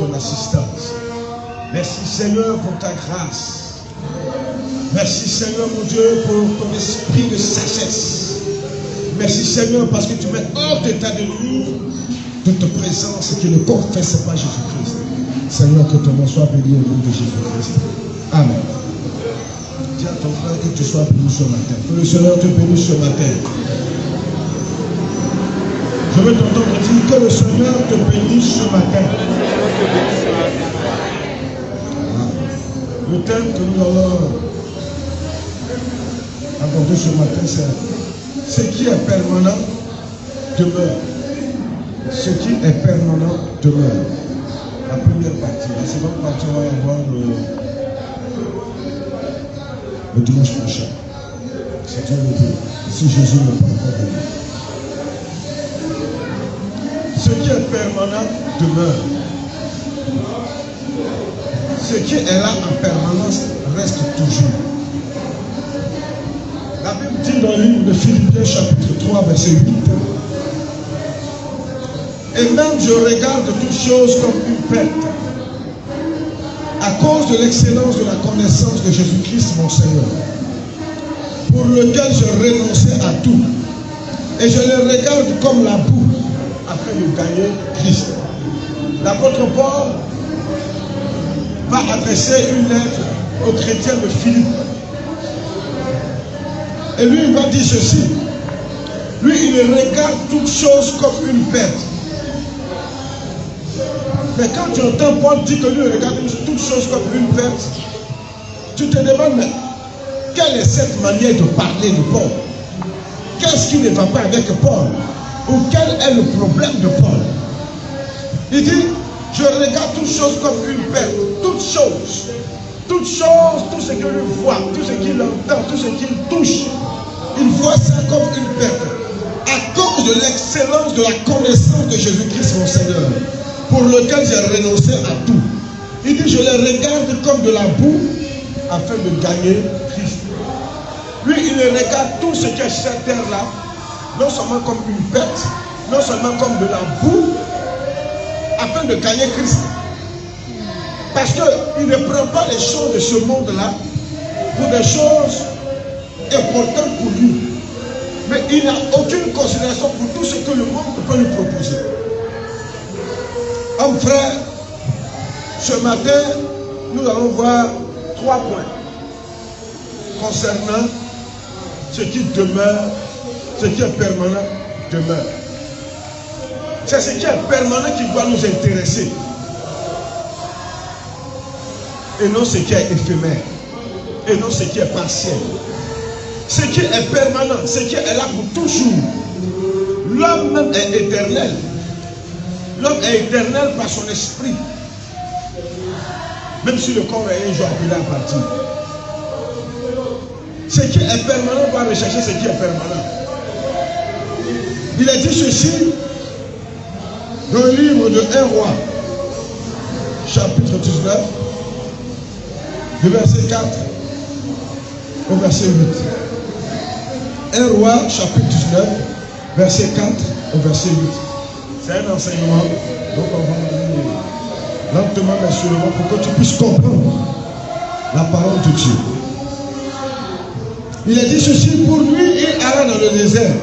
ton assistance. Merci Seigneur pour ta grâce. Merci Seigneur mon Dieu pour ton esprit de sagesse. Merci Seigneur parce que tu mets hors d'état de nous de ta présence et qui ne confesse pas Jésus-Christ. Seigneur, que ton nom soit béni au nom de Jésus-Christ. Amen. Dis à ton frère que tu sois béni ce matin. Que le Seigneur te bénisse ce matin. Je veux t'entendre dire que le Seigneur te bénisse ce matin. Le thème que nous allons aborder ce matin, c'est ce qui est permanent demeure. Ce qui est permanent demeure. La première partie. La seconde partie, on va y voir le dimanche prochain. C'est Dieu le veut. Si Jésus ne parle pas de nous. Ce qui est permanent demeure. Ce qui est là en permanence reste toujours. La Bible dit dans le livre de Philippiens chapitre 3 verset 8. Et même je regarde toutes choses comme une perte à cause de l'excellence de la connaissance de Jésus-Christ mon Seigneur, pour lequel je renonçais à tout. Et je le regarde comme la boue afin de gagner Christ. L'apôtre Paul va adresser une lettre aux chrétiens de Philippe. Et lui, il va dire ceci. Lui, il regarde toutes choses comme une perte. Mais quand tu entends Paul dire que lui, il regarde toutes choses comme une perte, tu te demandes, mais quelle est cette manière de parler de Paul? Qu'est-ce qui ne va pas avec Paul? Ou quel est le problème de Paul? Il dit, je regarde toutes choses comme une perte. Toutes choses, tout ce que lui voit, tout ce qu'il entend, tout ce qu'il touche, il voit ça comme une perte. À cause de l'excellence de la connaissance de Jésus-Christ mon Seigneur, pour lequel j'ai renoncé à tout. Il dit, je les regarde comme de la boue, afin de gagner Christ. Lui, il regarde tout ce qui est sur cette terre-là, non seulement comme une perte, non seulement comme de la boue, afin de gagner Christ. Parce qu'il ne prend pas les choses de ce monde-là pour des choses importantes pour lui. Mais il n'a aucune considération pour tout ce que le monde peut lui proposer. Homme frère, ce matin, nous allons voir 3 points concernant ce qui demeure, ce qui est permanent demeure. C'est ce qui est permanent qui doit nous intéresser. Et non ce qui est éphémère. Et non ce qui est partiel. Ce qui est permanent, ce qui est là pour toujours. L'homme même est éternel. L'homme est éternel par son esprit. Même si le corps est un jour appelé à partir. Ce qui est permanent doit rechercher ce qui est permanent. Il a dit ceci dans le livre de 1 Roi, chapitre 19, du verset 4 au verset 8. 1 Roi, chapitre 19, verset 4 au verset 8. C'est un enseignement, donc on va lire lentement mais sûrement pour que tu puisses comprendre la parole de Dieu. Il a dit ceci, pour lui, il alla dans le désert,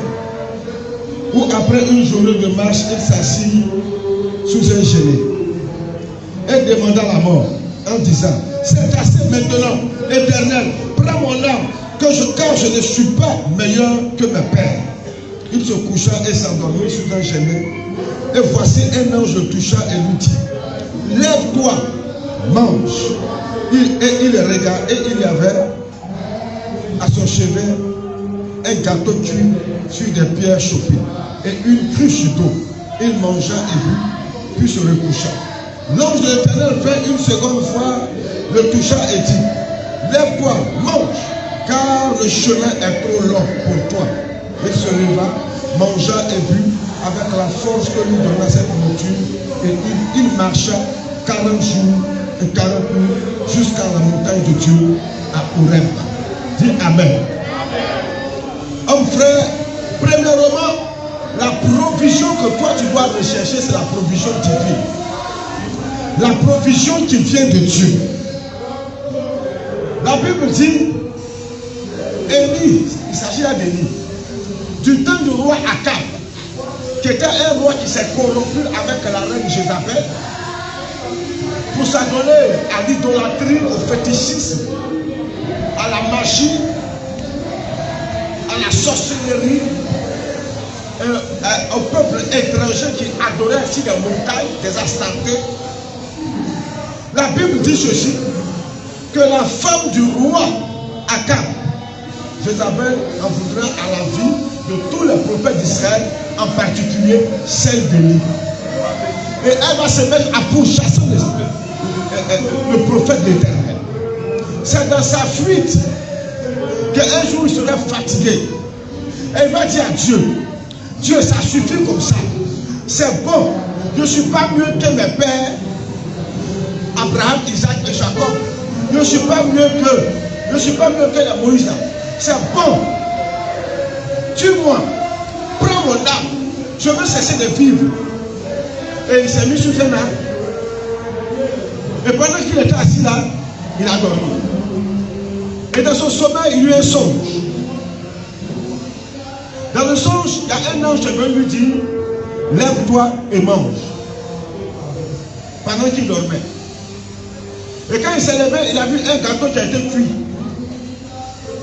où après une journée de marche, il s'assit sous un genêt et demanda la mort en disant, c'est assez maintenant, Éternel, prends mon âme, car je ne suis pas meilleur que mes pères. Il se coucha et s'endormit sous un genêt. Et voici un ange le toucha et lui dit, lève-toi, mange. Et il regarde, et il y avait à son chevet un gâteau cuit sur des pierres chauffées et une cruche d'eau. Il mangea et but, puis se recoucha. L'ange de l'Éternel vint une seconde fois, le toucha et dit, lève-toi, mange, car le chemin est trop long pour toi. Il se leva, mangea et but avec la force que lui donna cette nourriture, et il marcha 40 jours et 40 nuits jusqu'à la montagne de Dieu à Horeb. Dis Amen. Homme frère, premièrement, la provision que toi tu dois rechercher, c'est la provision divine. La provision qui vient de Dieu. La Bible dit, Élie, il s'agit là d'Élie, du temps du roi Akab, qui était un roi qui s'est corrompu avec la reine Jézabel, pour s'adonner à l'idolâtrie, au fétichisme, à la magie, à la sorcellerie, au peuple étranger qui adorait ainsi des montagnes, des astantés. La Bible dit ceci, que la femme du roi Akab, Jézabel, en voudra à la vie de tous les prophètes d'Israël, en particulier celle d'Élie. Et elle va se mettre à pourchasser le prophète de l'Éternel. C'est dans sa fuite qu'un jour il serait fatigué. Et il va dire à Dieu, Dieu, ça suffit comme ça. C'est bon. Je ne suis pas mieux que mes pères, Abraham, Isaac et Jacob. Je ne suis pas mieux que les Moïse. C'est bon. Tue-moi. Prends mon âme. Je veux cesser de vivre. Et il s'est mis sur un arbre. Et pendant qu'il était assis là, il a dormi. Et dans son sommeil, il eut un songe. Dans le songe, il y a un ange qui veut lui dire, lève-toi et mange. Pendant qu'il dormait. Et quand il s'est levé, il a vu un gâteau qui a été cuit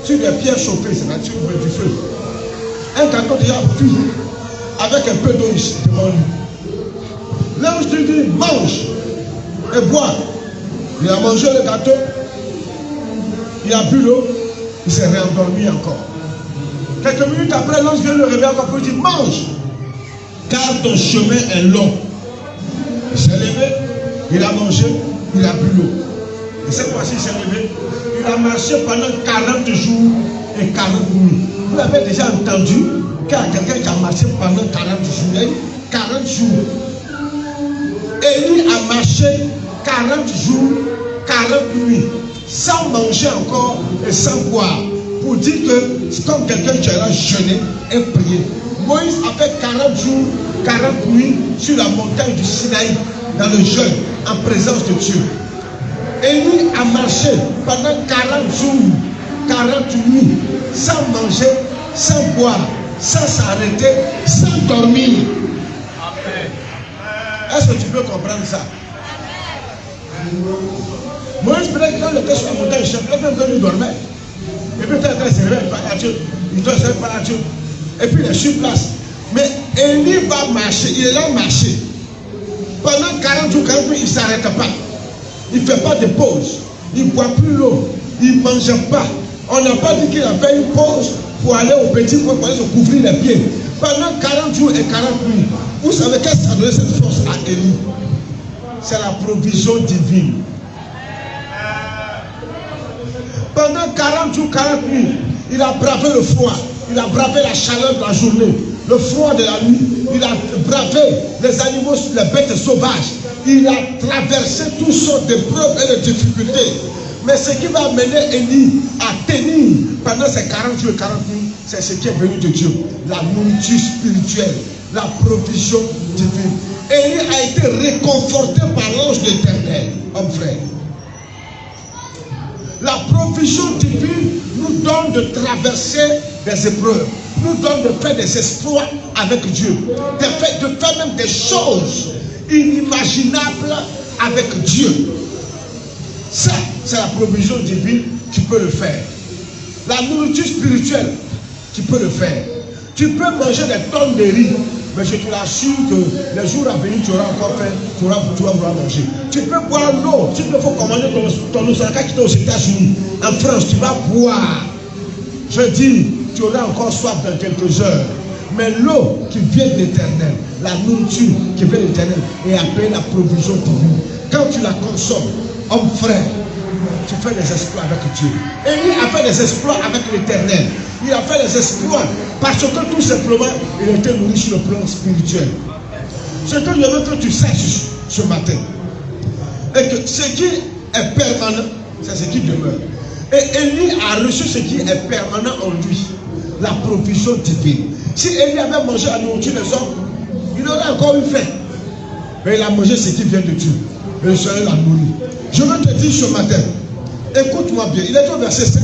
sur des pierres chauffées, c'est-à-dire du feu. Un gâteau déjà cuit avec un peu d'eau ici devant lui. L'ange lui dit, mange et bois. Il a mangé le gâteau, il a bu l'eau, il s'est réendormi encore. Quelques minutes après, l'ange vient le réveiller encore pour lui dire, mange, car ton chemin est long. Il s'est levé, il a mangé, il a bu l'eau. Et cette fois-ci, il s'est levé, il a marché pendant 40 jours et 40 nuits. Vous avez déjà entendu qu'il y a quelqu'un qui a marché pendant 40 jours. 40 jours. Élie a marché 40 jours, 40 nuits, sans manger encore et sans boire. Pour dire que c'est comme quelqu'un qui a jeûné et prié. Moïse a fait 40 jours, 40 nuits sur la montagne du Sinaï, dans le jeûne, en présence de Dieu. Élie a marché pendant 40 jours, 40 nuits, sans manger, sans boire, sans s'arrêter, sans dormir. Est-ce que tu peux comprendre ça? Moïse, peut-être quand il était sur la montagne, peut-être qu'il dormait. Et puis il s'est réveillé par Dieu. Il doit se réveiller par Dieu. Et puis il est sur place. Mais Élie va marcher, il est là marcher. Pendant 40 jours, 40 jours, il ne s'arrête pas. Il ne fait pas de pause. Il ne boit plus l'eau. Il ne mange pas. On n'a pas dit qu'il a fait une pause pour aller au petit coin pour aller se couvrir les pieds. Pendant 40 jours et 40 nuits. Vous savez qu'est-ce que ça donne cette force à Élie? C'est la provision divine. Pendant 40 jours, 40 nuits, il a bravé le froid. Il a bravé la chaleur de la journée. Le froid de la nuit. Il a bravé les animaux, les bêtes sauvages. Il a traversé toutes sortes d'épreuves et de difficultés. Mais ce qui va amener Élie à tenir pendant ces 40 jours et 40 nuits, c'est ce qui est venu de Dieu. La nourriture spirituelle, la provision divine. Élie a été réconforté par l'ange de l'Éternel, homme frère. La provision divine nous donne de traverser des épreuves, nous donne de faire des exploits avec Dieu, de faire même des choses inimaginables avec Dieu. Ça, c'est la provision divine, tu peux le faire. La nourriture spirituelle, tu peux le faire. Tu peux manger des tonnes de riz, mais je te l'assure que les jours à venir, tu auras encore faim, tu vas vouloir manger. Tu peux boire l'eau, tu peux commander ton Osaka qui est aux États-Unis. En France, tu vas boire. Je dis, tu auras encore soif dans quelques heures. Mais l'eau qui vient de l'Éternel, la nourriture qui vient de l'Éternel, est appelée la provision divine. Quand tu la consommes, homme frère, tu fais des exploits avec Dieu. Élie a fait des exploits avec l'Éternel. Il a fait des exploits parce que tout simplement, il était nourri sur le plan spirituel. Ce que je veux que tu saches ce matin, est que ce qui est permanent, c'est ce qui demeure. Et Élie a reçu ce qui est permanent en lui, la provision divine. Si Élie avait mangé la nourriture des hommes, il aurait encore eu faim. Mais il a mangé ce qui vient de Dieu. et le Seigneur l'a nourri. Je veux te dire ce matin, écoute-moi bien, il est au verset 7.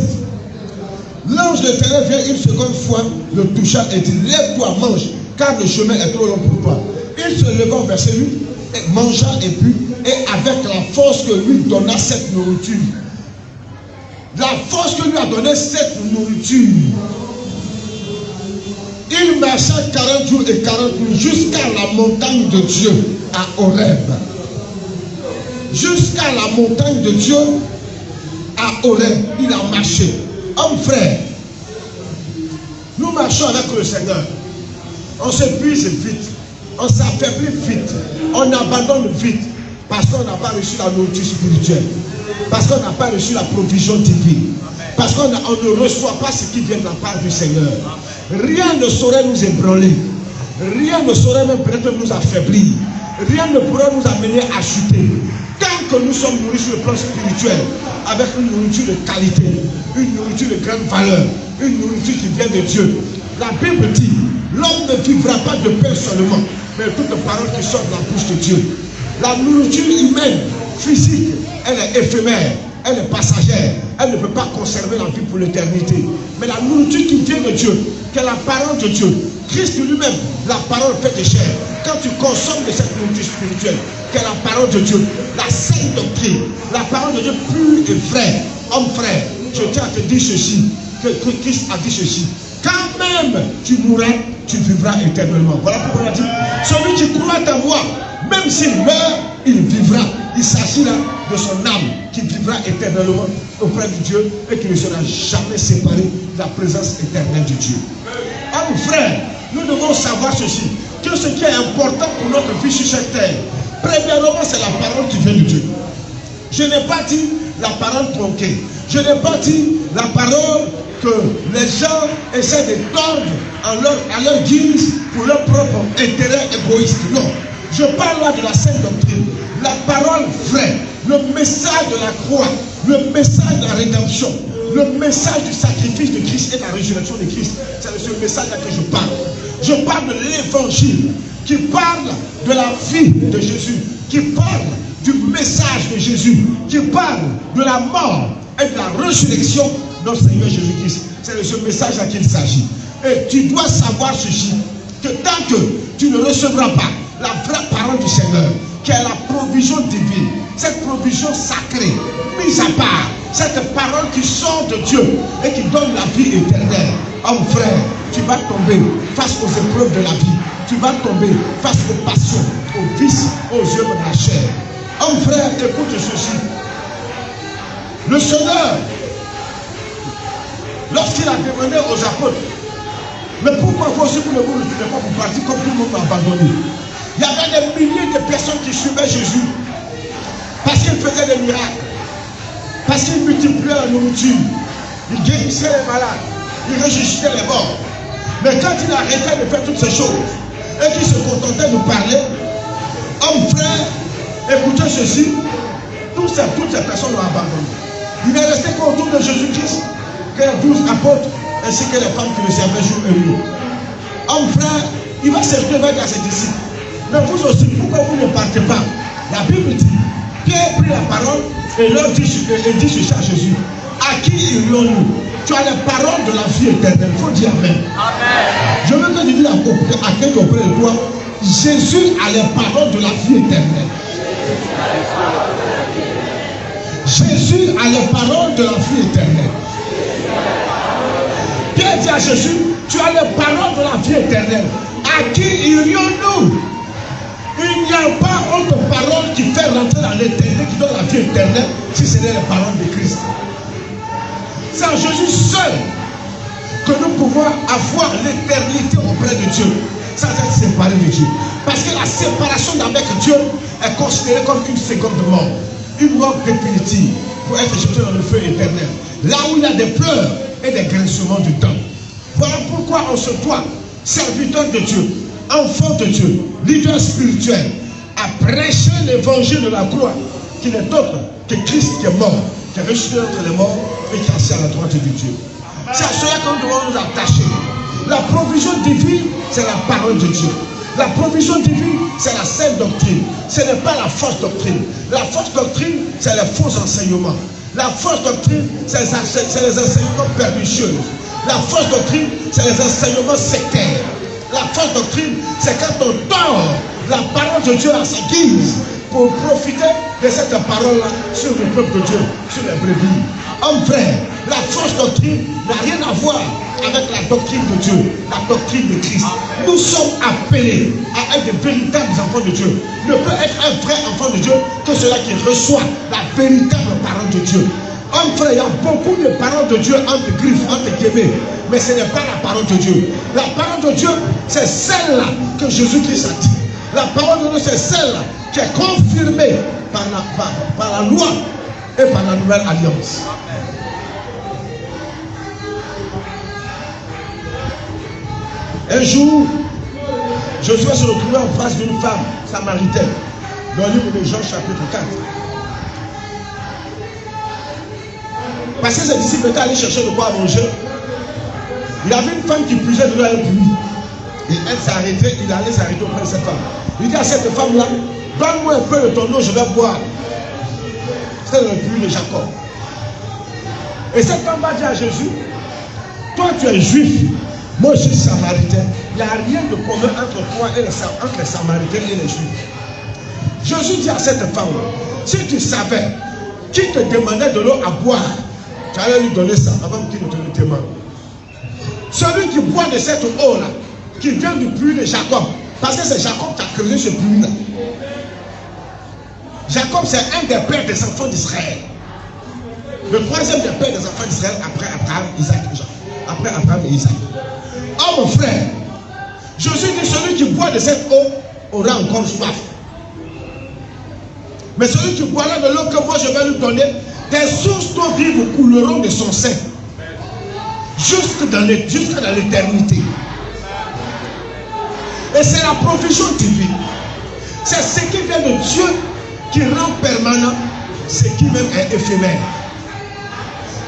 L'ange de l'Éternel vient une seconde fois, le toucha et dit, lève-toi, mange, car le chemin est trop long pour toi. Il se leva au verset 8, et mangea et but, et avec la force que lui donna cette nourriture. La force que lui a donné cette nourriture. Il marcha 40 jours et 40 nuits jusqu'à la montagne de Dieu à Horeb. Jusqu'à la montagne de Dieu à Horeb, il a marché. Homme frère, nous marchons avec le Seigneur. On s'épuise vite, on s'affaiblit vite, on abandonne vite parce qu'on n'a pas reçu la nourriture spirituelle, parce qu'on n'a pas reçu la provision divine, parce qu'on ne reçoit pas ce qui vient de la part du Seigneur. Rien ne saurait nous ébranler, rien ne saurait même peut-être nous affaiblir, rien ne pourrait nous amener à chuter. Tant que nous sommes nourris sur le plan spirituel, avec une nourriture de qualité, une nourriture de grande valeur, une nourriture qui vient de Dieu. La Bible dit, l'homme ne vivra pas de pain seulement, mais toutes les paroles qui sortent de la bouche de Dieu. La nourriture humaine, physique, elle est éphémère, elle est passagère, elle ne peut pas conserver la vie pour l'éternité. Mais la nourriture qui vient de Dieu, qui est la parole de Dieu, Christ lui-même, la parole fait des chair. Quand tu consommes de cette nourriture spirituelle, qui est la parole de Dieu, la sainte doctrine, la parole de Dieu pure et vraie, homme frère, je tiens à te dire ceci, que Christ a dit ceci. Quand même tu mourras, tu vivras éternellement. Voilà pourquoi il a dit, celui qui croit en moi, même s'il meurt, il vivra. Il s'agit là de son âme qui vivra éternellement auprès de Dieu et qui ne sera jamais séparé de la présence éternelle de Dieu. Homme frère, nous devons savoir ceci, que ce qui est important pour notre vie sur cette terre, premièrement, c'est la parole qui vient de Dieu. Je n'ai pas dit la parole tronquée. Je n'ai pas dit la parole que les gens essaient de tordre à leur guise pour leur propre intérêt égoïste. Non. Je parle là de la sainte doctrine. La parole vraie. Le message de la croix. Le message de la rédemption. Le message du sacrifice de Christ et de la résurrection de Christ. C'est de ce message-là que je parle. Je parle de l'évangile qui parle de la vie de Jésus, qui parle du message de Jésus, qui parle de la mort et de la résurrection de notre Seigneur Jésus-Christ. C'est de ce message-là qu'il s'agit. Et tu dois savoir ceci, que tant que tu ne recevras pas la vraie parole du Seigneur, qui est la provision divine, cette provision sacrée, mise à part, cette parole qui sort de Dieu et qui donne la vie éternelle, homme frère, tu vas tomber face aux épreuves de la vie. Tu vas tomber face aux passions, aux vices, aux œuvres de la chair. Homme frère, écoute ceci. Le Seigneur, lorsqu'il a demandé aux apôtres, mais pourquoi vous aussi vous ne vous retirez pas pour partir comme tout le monde m'a abandonné? Il y avait des milliers de personnes qui suivaient Jésus parce qu'il faisait des miracles, parce qu'il multipliait la nourriture, il guérissait les malades, il ressuscitait les morts. Mais quand il arrêtait de faire toutes ces choses et qu'il se contentait de parler, homme frère, écoutez ceci, toutes ces personnes l'ont abandonné. Il n'est resté qu'autour de Jésus-Christ que les 12 apôtres ainsi que les femmes qui le servaient jour et nuit. Homme frère, il va se retourner vers ses disciples. Mais vous aussi, pourquoi vous ne partez pas? La Bible dit, Pierre prit la parole et leur dit ceci à Jésus. À qui irions-nous? Tu as les paroles de la vie éternelle. Il faut dire Amen. Amen. Je veux que tu dises à quelqu'un auprès de toi, Jésus a les paroles de la vie éternelle. Jésus a les paroles de la vie éternelle. Pierre dit à Jésus, tu as les paroles de la vie éternelle. À qui irions-nous? Il n'y a pas autre parole qui fait rentrer dans l'éternité, qui donne la vie éternelle, si ce n'est les paroles de Christ. C'est en Jésus seul que nous pouvons avoir l'éternité auprès de Dieu, sans être séparés de Dieu. Parce que la séparation d'avec Dieu est considérée comme une seconde mort, une mort définitive, pour être jeté dans le feu éternel. Là où il y a des pleurs et des grincements du temps. Voilà pourquoi on se doit, serviteur de Dieu, enfant de Dieu, leader spirituel, à prêcher l'évangile de la croix, qui n'est autre que Christ qui est mort, qui est ressuscité entre les morts et qui est assis à la droite de Dieu. C'est à cela que nous devons nous attacher. La provision divine, c'est la parole de Dieu. La provision divine, c'est la saine doctrine. Ce n'est pas la fausse doctrine. La fausse doctrine, c'est les faux enseignements. La fausse doctrine, c'est les enseignements pernicieux. La fausse doctrine, c'est les enseignements sectaires. La fausse doctrine, c'est quand on tord la parole de Dieu à sa guise pour profiter de cette parole-là sur le peuple de Dieu, sur les brebis. Homme frère, la fausse doctrine n'a rien à voir avec la doctrine de Dieu, la doctrine de Christ. Nous sommes appelés à être de véritables enfants de Dieu. Ne peut être un vrai enfant de Dieu que celui qui reçoit la véritable parole de Dieu. Homme frère, il y a beaucoup de paroles de Dieu entre griffes, entre guillemets, mais ce n'est pas la parole de Dieu. La parole de Dieu, c'est celle-là que Jésus-Christ a dit. La parole de Dieu, c'est celle-là qui est confirmée par la loi et par la nouvelle alliance. Un jour, je suis se retrouver en face d'une femme samaritaine dans le livre de Jean chapitre 4. Parce que ses disciples étaient allés chercher de quoi manger. Il y avait une femme qui puisait de l'eau à un puits. Et elle s'est arrêtée, il allait s'arrêter auprès de cette femme. Il dit à cette femme-là, donne-moi un peu de ton eau, je vais boire. C'est le puits de Jacob. Et cette femme va dire à Jésus, toi tu es juif, moi je suis samaritain. Il n'y a rien de commun entre toi et entre les samaritains et les juifs. Jésus dit à cette femme, si tu savais qui te demandait de l'eau à boire, tu allais lui donner ça avant qu'il ne te le demande. Celui qui boit de cette eau-là, qui vient du puits de Jacob, parce que c'est Jacob qui a creusé ce puits-là. Jacob, c'est un des pères des enfants d'Israël. Le troisième des pères des enfants d'Israël après Abraham, Isaac et Jacob. Après Abraham et Isaac. Oh mon frère, Jésus dit celui qui boit de cette eau aura encore soif. Mais celui qui boira de l'eau que moi je vais lui donner, des sources d'eau vive couleront de son sein jusqu'à dans l'éternité. Et c'est la provision divine. C'est ce qui vient de Dieu qui rend permanent ce qui même est éphémère.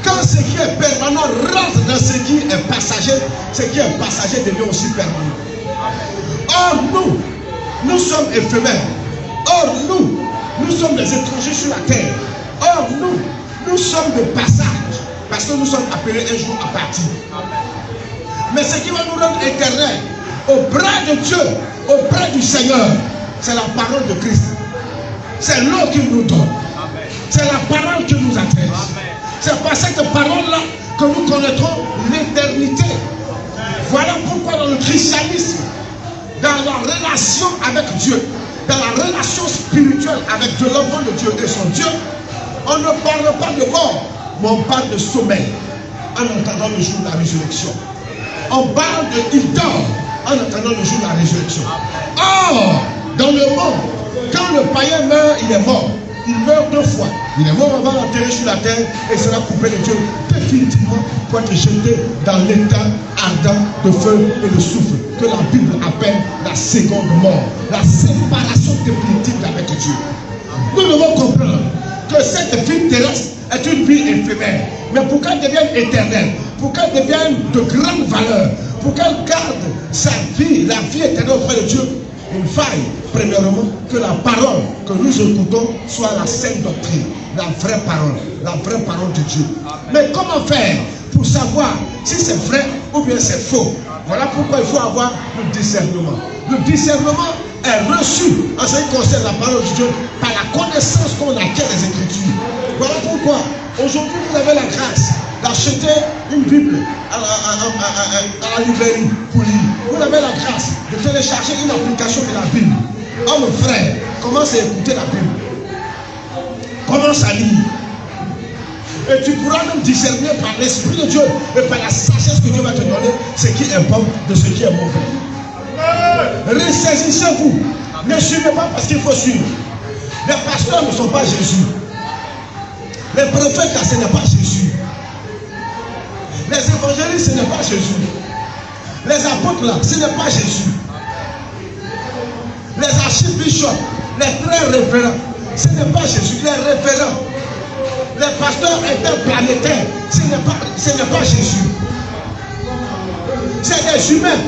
Quand ce qui est permanent rentre dans ce qui est passager, ce qui est passager devient aussi permanent. Or nous sommes éphémères. Or nous sommes des étrangers sur la terre. Or nous sommes de passage. Parce que nous sommes appelés un jour à partir. Mais ce qui va nous rendre éternels, au bras de Dieu, au bras du Seigneur, c'est la parole de Christ. C'est l'eau qu'il nous donne. C'est la parole qui nous atteste. C'est par cette parole-là que nous connaîtrons l'éternité. Voilà pourquoi dans le christianisme, dans la relation avec Dieu, dans la relation spirituelle avec Dieu, l'enfant de Dieu et son Dieu, on ne parle pas de mort, mais on parle de sommeil en attendant le jour de la résurrection. On parle de il dort en attendant le jour de la résurrection. Or, dans le monde, quand le païen meurt, il est mort. Il meurt deux fois. Il est mort avant d'atterrir sur la terre et sera coupé de Dieu définitivement pour être jeté dans l'état ardent de feu et de souffle que la Bible appelle la seconde mort, la séparation définitive avec Dieu. Nous devons comprendre que cette vie terrestre est une vie éphémère, mais pour qu'elle devienne éternelle, pour qu'elle devienne de grande valeur, pour qu'elle garde sa vie, la vie éternelle auprès de Dieu, il faille, premièrement, que la parole que nous écoutons soit la sainte doctrine, la vraie parole de Dieu. Mais comment faire pour savoir si c'est vrai ou bien c'est faux? Voilà pourquoi il faut avoir le discernement. Le discernement est reçu en ce qui concerne la parole de Dieu par la connaissance qu'on acquiert des Écritures. Voilà pourquoi aujourd'hui vous avez la grâce d'acheter une Bible à la librairie pour lire. Vous avez la grâce de télécharger une application de la Bible. Oh mon frère, commence à écouter la Bible. Commence à lire. Et tu pourras même discerner par l'Esprit de Dieu et par la sagesse que Dieu va te donner ce qui est bon de ce qui est mauvais. Ressaisissez-vous. Ne suivez pas parce qu'il faut suivre. Les pasteurs ne sont pas Jésus. Les prophètes, là, ce n'est pas Jésus. Les évangélistes, ce n'est pas Jésus. Les apôtres, là, ce n'est pas Jésus. Les archibishops, les très révérends, ce n'est pas Jésus. Les révérends, les pasteurs interplanétaires, ce n'est pas Jésus. C'est des humains.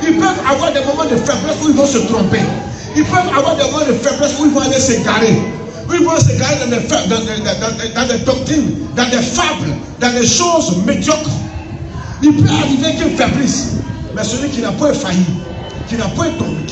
Ils peuvent avoir des moments de faiblesse où ils vont se tromper. Ils peuvent avoir des moments de faiblesse où ils vont aller s'égarer. Où ils vont s'égarer dans des doctrines, dans des fables, dans des choses médiocres. Il peut arriver qu'ils faiblissent. Mais celui qui n'a pas failli, qui n'a pas tombé,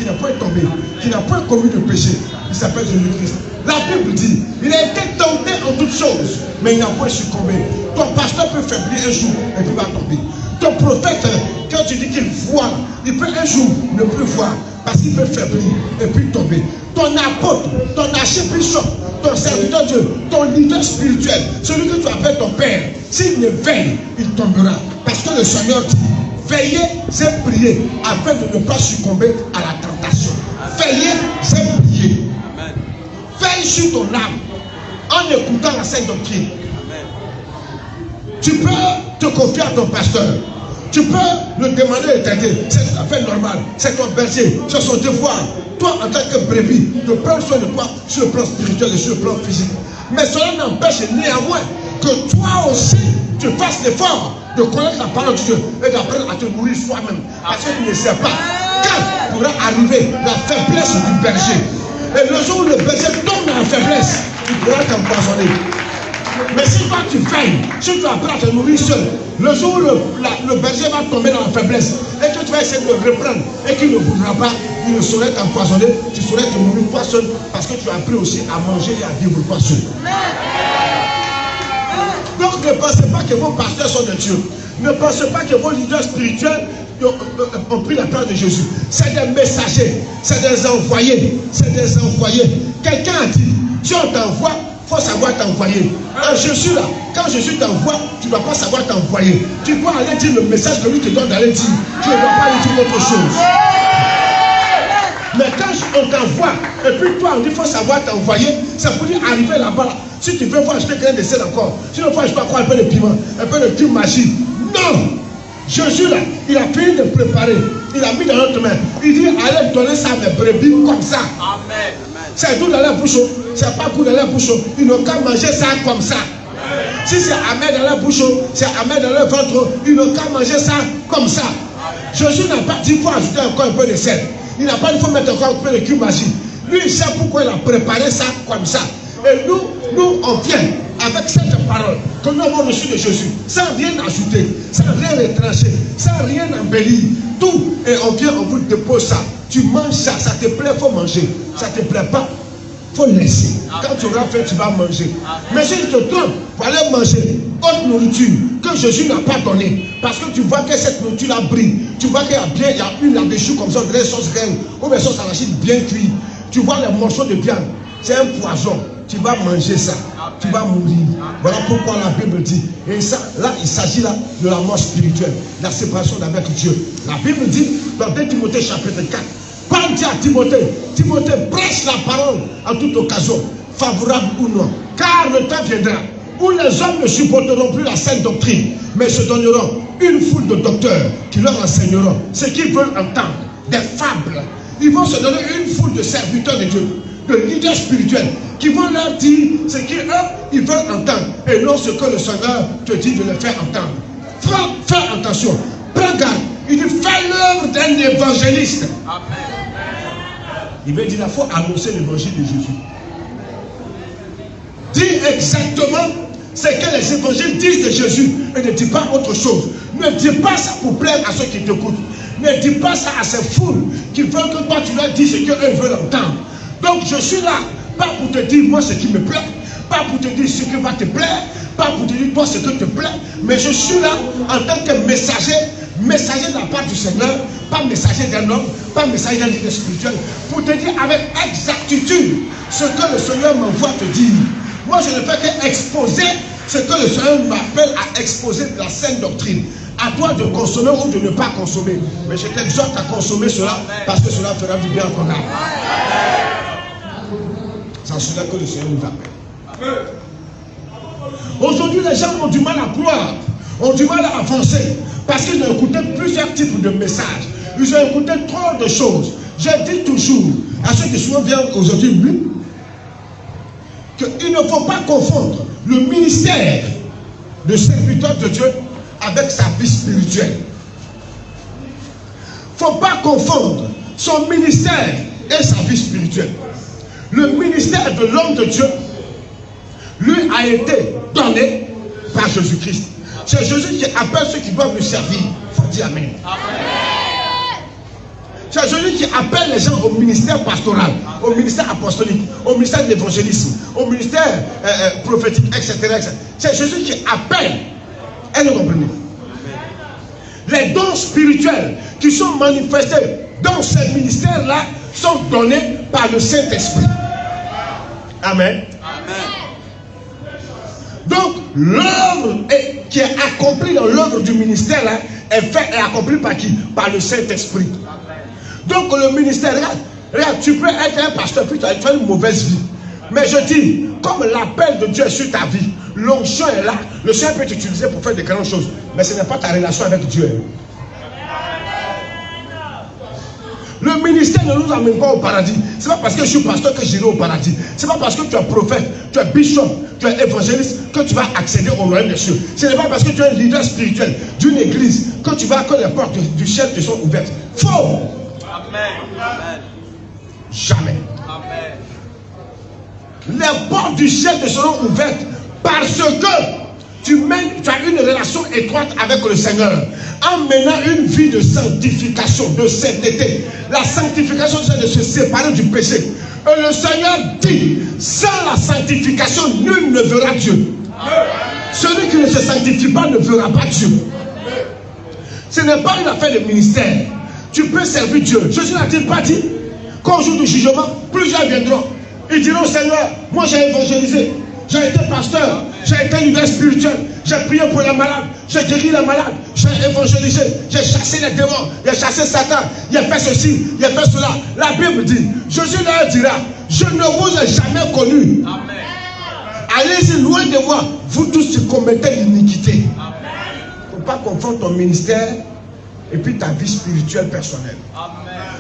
qui n'a pas commis de péché, il s'appelle Jésus-Christ. La Bible dit, il a été tenté en toutes choses, mais il n'a pas succombé. Ton pasteur peut faiblir un jour et puis va tomber. Ton prophète, quand tu dis qu'il voit, il peut un jour ne plus voir parce qu'il peut faiblir et puis tomber. Ton apôtre, ton archibishop, ton serviteur de Dieu, ton leader spirituel, celui que tu appelles ton père, s'il ne veille, il tombera. Parce que le Seigneur dit, veillez et priez afin de ne pas succomber à la tentation. Veillez et priez. Veille sur ton âme en écoutant la sainte doctrine. Tu peux te confier à ton pasteur. Tu peux le demander de t'aider. C'est tout à fait normal. C'est ton berger. C'est son devoir. Toi, en tant que brebis, de prendre soin de toi sur le plan spirituel et sur le plan physique. Mais cela n'empêche néanmoins que toi aussi, tu fasses l'effort de connaître la parole de Dieu et d'apprendre à te nourrir soi-même. Parce que tu ne sais pas quand pourra arriver la faiblesse du berger. Et le jour où le berger tombe dans la faiblesse, il pourra t'empoisonner. Mais si toi tu veilles, si tu apprends à te nourrir seul, le jour où le berger va tomber dans la faiblesse et que tu vas essayer de le reprendre et qu'il ne voudra pas, il ne saurait t'empoisonner, tu saurais te nourrir toi seul parce que tu as appris aussi à manger et à vivre toi seul. Donc ne pensez pas que vos pasteurs sont de Dieu. Ne pensez pas que vos leaders spirituels ont pris la place de Jésus. C'est des messagers, c'est des envoyés, c'est des envoyés. Quelqu'un a dit, si on t'envoie, il faut savoir t'envoyer. Jésus là, quand Jésus t'envoie, tu ne dois pas savoir t'envoyer. Tu dois aller dire le message que lui te donne d'aller dire. Tu ne dois pas aller dire autre chose. Mais quand on t'envoie, et puis toi on dit qu'il faut savoir t'envoyer, c'est pour dire arriver là-bas. Si tu veux voir acheter quelqu'un de sel encore, si tu veux acheter encore un peu de piment, un peu de cube magie. Non! Jésus là, il a fini de préparer. Il a mis dans notre main. Il dit allez donner ça à mes brebis comme ça. Amen. C'est tout dans la bouche. C'est pas tout dans la bouche. Ils n'ont qu'à manger ça comme ça. Si c'est amer dans la bouche, c'est amer dans le ventre. Ils n'ont qu'à manger ça comme ça. Jésus n'a pas dit qu'il faut ajouter encore un peu de sel. Il n'a pas dit qu'il faut mettre encore un peu de cube magie. Lui, il sait pourquoi il a préparé ça comme ça. Et nous, on vient avec cette parole que nous avons reçue de Jésus, sans rien ajouter, sans rien retrancher, sans rien embellir. Tout, et on vient, on vous dépose ça. Tu manges ça, ça te plaît, il faut manger. Ça ne te plaît pas, il faut laisser. Quand tu auras fait, tu vas manger. Mais si tu te trompes pour aller manger autre nourriture que Jésus n'a pas donnée, parce que tu vois que cette nourriture-là brille, tu vois qu'il y a une là-dessus comme ça, des sauces reines, ou des sauces arachide bien cuites, tu vois les morceaux de viande, c'est un poison. Tu vas manger ça, tu vas mourir. Voilà pourquoi la Bible dit. Et ça, là, il s'agit là de la mort spirituelle, la séparation d'avec Dieu. La Bible dit dans 2 Timothée chapitre 4, Paul dit à Timothée, Timothée prêche la parole en toute occasion, favorable ou non. Car le temps viendra où les hommes ne supporteront plus la sainte doctrine, mais se donneront une foule de docteurs qui leur enseigneront ce qu'ils veulent entendre, des fables. Ils vont se donner une foule de serviteurs de Dieu, de leaders spirituels, qui vont leur dire ce qu'ils veulent entendre et non ce que le Seigneur te dit de les faire entendre. Fais attention, prends garde. Il dit fais l'œuvre d'un évangéliste. Amen. Il veut dire il faut annoncer l'évangile de Jésus. Dis exactement ce que les évangiles disent de Jésus et ne dis pas autre chose. Ne dis pas ça pour plaire à ceux qui t'écoutent. Ne dis pas ça à ces foules qui veulent que toi tu leur dis ce qu'eux veulent entendre. Donc je suis là, pas pour te dire moi ce qui me plaît, pas pour te dire ce qui va te plaire, pas pour te dire toi ce que te plaît, mais je suis là en tant que messager de la part du Seigneur, pas messager d'un homme, pas messager d'un leader spirituel, pour te dire avec exactitude ce que le Seigneur m'envoie te dire. Moi je ne fais qu'exposer ce que le Seigneur m'appelle à exposer de la sainte doctrine. À toi de consommer ou de ne pas consommer. Mais je t'exhorte à consommer cela parce que cela fera du bien à ton âme. C'est cela que le Seigneur nous appelle. Aujourd'hui, les gens ont du mal à croire, ont du mal à avancer parce qu'ils ont écouté plusieurs types de messages. Ils ont écouté trop de choses. Je dis toujours à ceux qui souvent viennent aujourd'hui qu'il ne faut pas confondre le ministère de serviteur de Dieu avec sa vie spirituelle. ne faut pas confondre son ministère et sa vie spirituelle. Le ministère de l'homme de Dieu lui a été donné par Jésus-Christ. C'est Jésus qui appelle ceux qui doivent lui servir. Il faut dire Amen. C'est Jésus qui appelle les gens au ministère pastoral, au ministère apostolique, au ministère de l'évangélisme, au ministère prophétique, etc. etc. C'est Jésus qui appelle. Est-ce que vous comprenez? Les dons spirituels qui sont manifestés dans ces ministères-là sont donnés par le Saint-Esprit. Amen. Donc, l'œuvre qui est accomplie dans l'œuvre du ministère là, est accomplie par qui? Par le Saint-Esprit. Donc, le ministère, regarde, tu peux être un pasteur, puis tu as une mauvaise vie. Mais je dis, comme l'appel de Dieu est sur ta vie, l'onction est là, le Seigneur peut t'utiliser pour faire de grandes choses. Mais ce n'est pas ta relation avec Dieu. Le ministère ne nous amène pas au paradis. Ce n'est pas parce que je suis pasteur que j'irai au paradis. Ce n'est pas parce que tu es prophète, tu es bishop, tu es évangéliste que tu vas accéder au royaume des cieux. Ce n'est pas parce que tu es un leader spirituel d'une église que tu vas que les portes du ciel te sont ouvertes. Faux. Amen. Jamais. Amen. Les portes du ciel te seront ouvertes parce que tu as une relation étroite avec le Seigneur en menant une vie de sanctification, de sainteté. La sanctification, c'est de se séparer du péché. Et le Seigneur dit, sans la sanctification, nul ne verra Dieu. Celui qui ne se sanctifie pas ne verra pas Dieu. Ce n'est pas une affaire de ministère. Tu peux servir Dieu. Jésus n'a-t-il pas dit qu'au jour du jugement, plusieurs viendront. Ils diront, Seigneur, moi j'ai évangélisé, j'ai été pasteur, j'ai été leader spirituel, j'ai prié pour les malades, j'ai guéri les malades, j'ai évangélisé, j'ai chassé les démons, j'ai chassé Satan, j'ai fait ceci, j'ai fait cela. La Bible dit, Jésus leur dira, je ne vous ai jamais connu. Allez-y loin de moi, vous tous qui commettez l'iniquité. Il ne faut pas confondre ton ministère et puis ta vie spirituelle personnelle.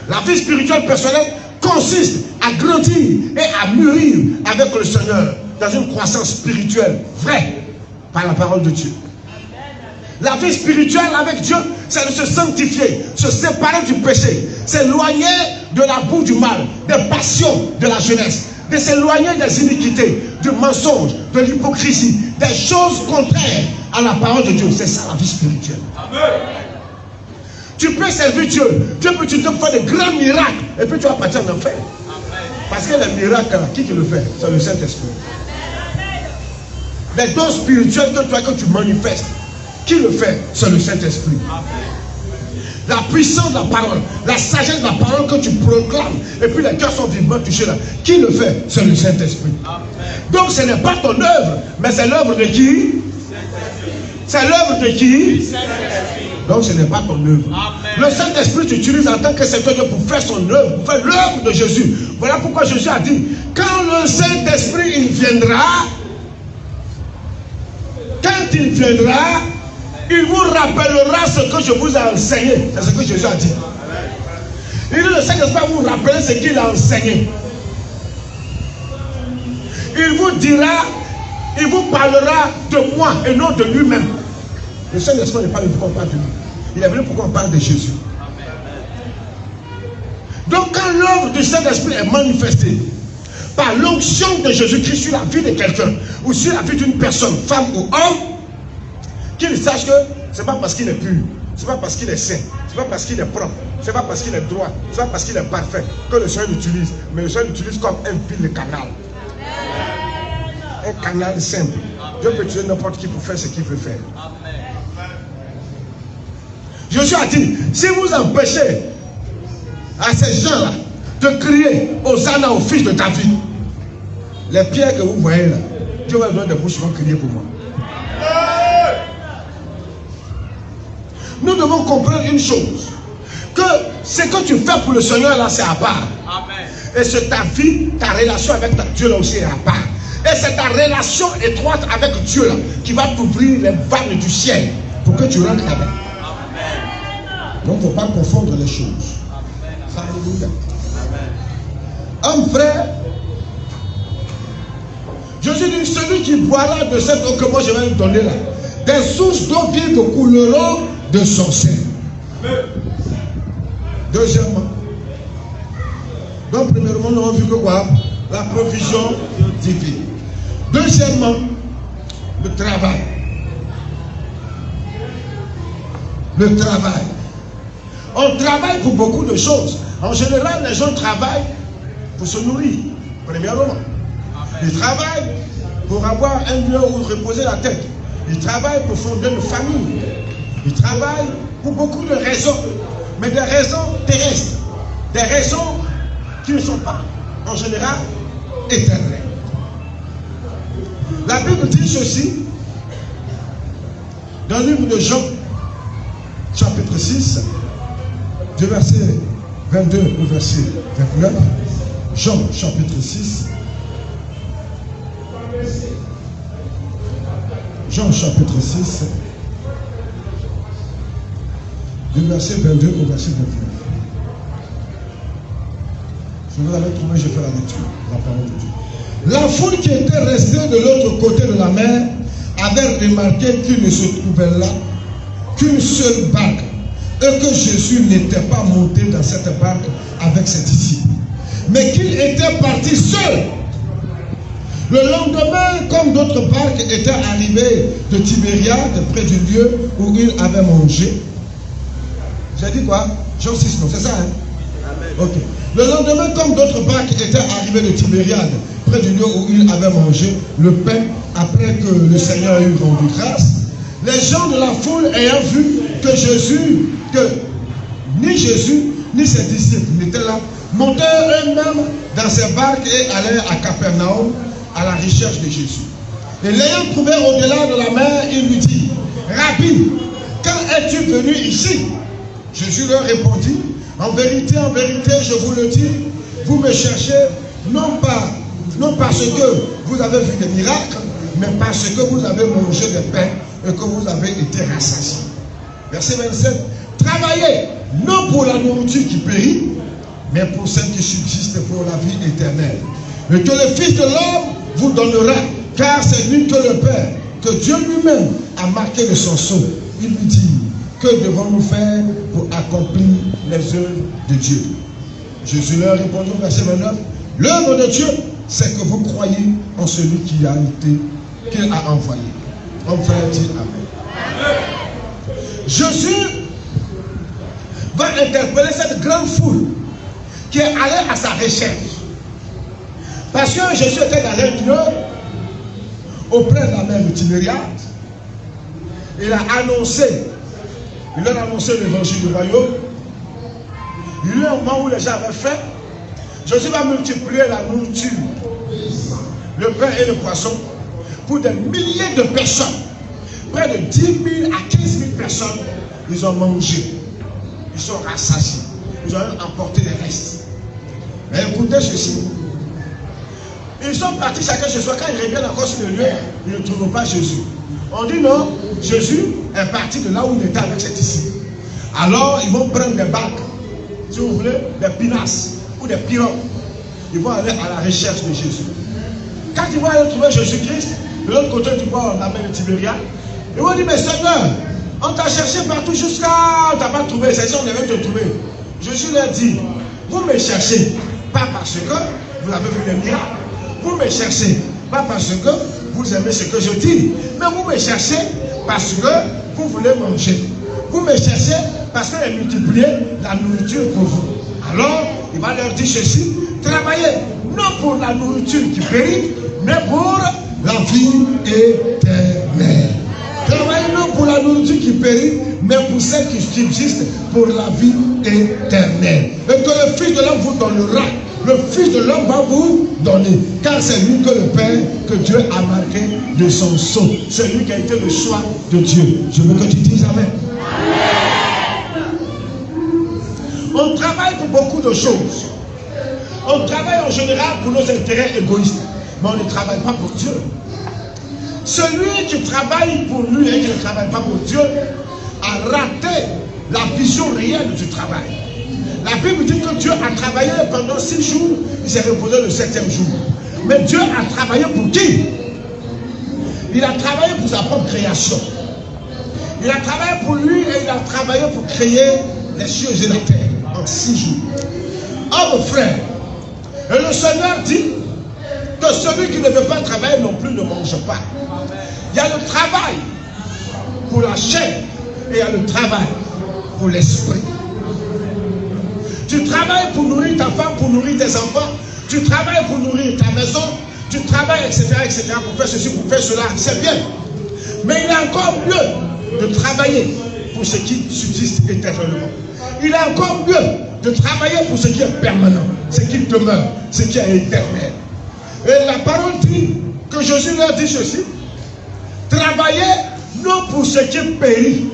La vie spirituelle personnelle consiste à grandir et à mûrir avec le Seigneur dans une croissance spirituelle vraie par la parole de Dieu. La vie spirituelle avec Dieu, c'est de se sanctifier, se séparer du péché, s'éloigner de la boue du mal, des passions de la jeunesse, de s'éloigner des iniquités, du mensonge, de l'hypocrisie, des choses contraires à la parole de Dieu. C'est ça la vie spirituelle. Amen. Tu peux servir Dieu, Dieu peut te faire de grands miracles, et puis tu vas partir en enfer. Parce que les miracles, qui te le fait? C'est le Saint-Esprit. Les dons spirituels que tu manifestes, qui le fait? C'est le Saint-Esprit. La puissance de la parole, la sagesse de la parole que tu proclames, et puis les cœurs sont vivement touchés là, qui le fait? C'est le Saint-Esprit. Donc ce n'est pas ton œuvre, mais c'est l'œuvre de qui? C'est l'œuvre de qui? Donc ce n'est pas ton œuvre. Le Saint-Esprit t'utilise en tant que serviteur pour faire son œuvre, pour faire l'œuvre de Jésus. Voilà pourquoi Jésus a dit, quand le Saint-Esprit il viendra, il vous rappellera ce que je vous ai enseigné. C'est ce que Jésus a dit. Il dit, le Saint-Esprit va vous rappeler ce qu'il a enseigné. Il vous dira, il vous parlera de moi et non de lui-même. Le Saint-Esprit n'est pas venu pour qu'on parle de lui. Il est venu pour qu'on parle de Jésus. Donc quand l'œuvre du Saint-Esprit est manifestée par l'onction de Jésus-Christ sur la vie de quelqu'un ou sur la vie d'une personne, femme ou homme, qu'il sache que ce n'est pas parce qu'il est pur, ce n'est pas parce qu'il est saint, ce n'est pas parce qu'il est propre, ce n'est pas parce qu'il est droit, ce n'est pas parce qu'il est parfait que le Seigneur l'utilise, mais le Seigneur l'utilise comme un fil de canal. Un canal simple. Dieu peut utiliser n'importe qui pour faire ce qu'il veut faire. Jésus a dit, si vous empêchez à ces gens-là de crier Hosanna au fils de David, les pierres que vous voyez là, Dieu va donner des bouches qui vont crier pour moi. Nous devons comprendre une chose, que ce que tu fais pour le Seigneur là, c'est à part. Et c'est ta vie, ta relation avec Dieu là aussi est à part. Et c'est ta relation étroite avec Dieu là qui va t'ouvrir les vannes du ciel pour que tu rentres là-bas. Donc il ne faut pas confondre les choses. Alléluia. Un frère, Jésus dit, celui qui boira de cette eau que moi je vais lui donner là, des sources d'eau vive couleront de son sein. Deuxièmement, donc premièrement, nous avons vu que quoi? La provision divine. Deuxièmement, le travail. Le travail. On travaille pour beaucoup de choses. En général, les gens travaillent pour se nourrir, premièrement. Ils travaillent pour avoir un lieu où reposer la tête. Ils travaillent pour fonder une famille. Ils travaillent pour beaucoup de raisons. Mais des raisons terrestres. Des raisons qui ne sont pas, en général, éternelles. La Bible dit ceci dans le livre de Jean, chapitre 6, du verset 22 au verset 29. Jean, chapitre 6. Jean, chapitre 6, du verset 22 au verset 29. Si vous avez trouvé, je fais la lecture, la parole de Dieu. La foule qui était restée de l'autre côté de la mer avait remarqué qu'il ne se trouvait là qu'une seule barque et que Jésus n'était pas monté dans cette barque avec ses disciples, mais qu'il était parti seul. Le lendemain, comme d'autres barques étaient arrivées de Tibériade, près du lieu où ils avaient mangé. J'ai dit quoi? Jean 6, non, c'est ça, hein? Amen. Ok. Le lendemain, comme d'autres barques étaient arrivées de Tibériade, près du lieu où ils avaient mangé le pain, après que le Seigneur eut rendu grâce, les gens de la foule ayant vu que ni Jésus, ni ses disciples n'étaient là, montèrent eux-mêmes dans ces barques et allèrent à Capernaum à la recherche de Jésus. Et l'ayant trouvé au-delà de la mer, il lui dit, Rabbi, quand es-tu venu ici? Jésus leur répondit, en vérité, je vous le dis, vous me cherchez non parce que vous avez vu des miracles, mais parce que vous avez mangé des pains et que vous avez été rassasiés. Verset 27. Travaillez non pour la nourriture qui périt, mais pour celle qui subsiste pour la vie éternelle. Et que le Fils de l'homme vous donnera, car c'est lui que le Père, que Dieu lui-même a marqué de son sceau. Il lui dit, que devons-nous faire pour accomplir les œuvres de Dieu? Jésus leur répondit au verset 29, l'œuvre de Dieu, c'est que vous croyez en celui qu'il a envoyé. On va dire Amen. Jésus va interpeller cette grande foule qui est allée à sa recherche. Parce que Jésus était dans un lieu auprès de la mer de Tibériade. Il leur a annoncé l'évangile du royaume. Il y a eu un moment où les gens avaient faim. Jésus va multiplier la nourriture, le pain et le poisson, pour des milliers de personnes. Près de 10 000 à 15 000 personnes, ils ont mangé. Ils sont rassasiés. Ils ont emporté les restes. Mais écoutez ceci. Ils sont partis chacun chez soi. Quand ils reviennent encore sur le lieu, ils ne trouvent pas Jésus. On dit non, Jésus est parti de là où il était avec ses disciples. Alors ils vont prendre des barques, si vous voulez, des pinasses ou des pirogues. Ils vont aller à la recherche de Jésus. Quand ils vont aller trouver Jésus-Christ, de l'autre côté du bord, la mer de Tibériade, ils vont dire, mais Seigneur, on t'a cherché partout jusqu'à... On t'a pas trouvé, c'est ça, on devait te trouver. Jésus leur dit, vous me cherchez, pas parce que vous avez vu des miracles. Vous me cherchez, pas parce que vous aimez ce que je dis, mais vous me cherchez parce que vous voulez manger. Vous me cherchez parce que j'ai multiplié la nourriture pour vous. Alors, il va leur dire ceci, travaillez non pour la nourriture qui périt, mais pour la vie éternelle. Travaillez non pour la nourriture qui périt, mais pour celle qui subsiste pour la vie éternelle. Et que le Fils de l'homme vous donnera. Le Fils de l'homme va vous donner. Car c'est lui que le Père, que Dieu a marqué de son sceau. C'est lui qui a été le choix de Dieu. Je veux que tu dises Amen. On travaille pour beaucoup de choses. On travaille en général pour nos intérêts égoïstes. Mais on ne travaille pas pour Dieu. Celui qui travaille pour lui et qui ne travaille pas pour Dieu a raté la vision réelle du travail. La Bible dit que Dieu a travaillé pendant 6 jours, il s'est reposé le 7e jour. Mais Dieu a travaillé pour qui? Il a travaillé pour sa propre création. Il a travaillé pour lui et il a travaillé pour créer les cieux et la terre. 6 jours. Oh mon frère, et le Seigneur dit que celui qui ne veut pas travailler non plus ne mange pas. Il y a le travail pour la chair et il y a le travail pour l'esprit. Tu travailles pour nourrir ta femme, pour nourrir tes enfants, tu travailles pour nourrir ta maison, tu travailles, etc., pour faire ceci, pour faire cela, c'est bien. Mais il est encore mieux de travailler pour ce qui subsiste éternellement. Il est encore mieux de travailler pour ce qui est permanent, ce qui demeure, ce qui est éternel. Et la parole dit que Jésus leur dit ceci: travaillez non pour ce qui périt,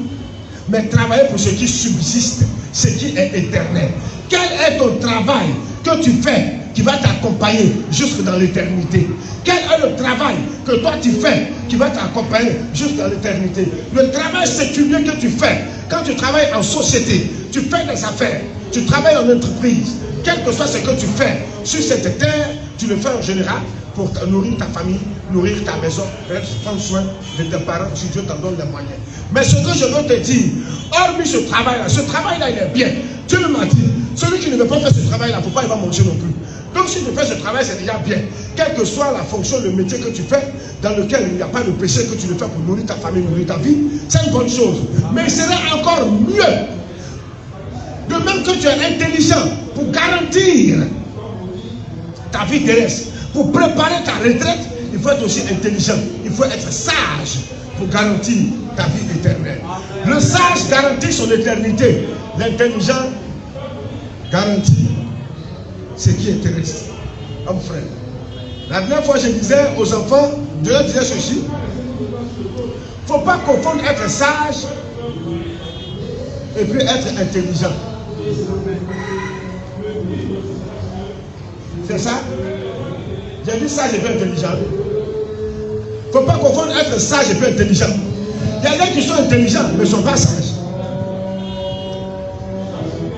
mais travaillez pour ce qui subsiste, ce qui est éternel. Quel est ton travail que tu fais qui va t'accompagner jusque dans l'éternité? Quel est le travail que toi tu fais qui va t'accompagner jusque dans l'éternité? Le travail séculier que tu fais, quand tu travailles en société, tu fais des affaires, tu travailles en entreprise, quel que soit ce que tu fais sur cette terre, tu le fais en général pour nourrir ta famille, nourrir ta maison, prendre soin de tes parents si Dieu t'en donne les moyens. Mais ce que je veux te dire, hormis ce travail-là, il est bien. Dieu m'a dit, celui qui ne veut pas faire ce travail-là, pourquoi il va manger non plus? Donc si tu fais ce travail, c'est déjà bien. Quelle que soit la fonction, le métier que tu fais, dans lequel il n'y a pas de péché, que tu le fais pour nourrir ta famille, nourrir ta vie, c'est une bonne chose. Mais il serait encore mieux, de même que tu es intelligent, pour garantir ta vie terrestre, pour préparer ta retraite, il faut être aussi intelligent, il faut être sage pour garantir ta vie éternelle. Le sage garantit son éternité, l'intelligent garantit ce qui est terrestre. Homme frère, la dernière fois je disais aux enfants, je leur disais ceci: il ne faut pas confondre être sage et puis être intelligent. C'est ça? J'ai dit sage et puis intelligent. Il ne faut pas confondre être sage et puis intelligent. Il y a des gens qui sont intelligents mais ne sont pas sages.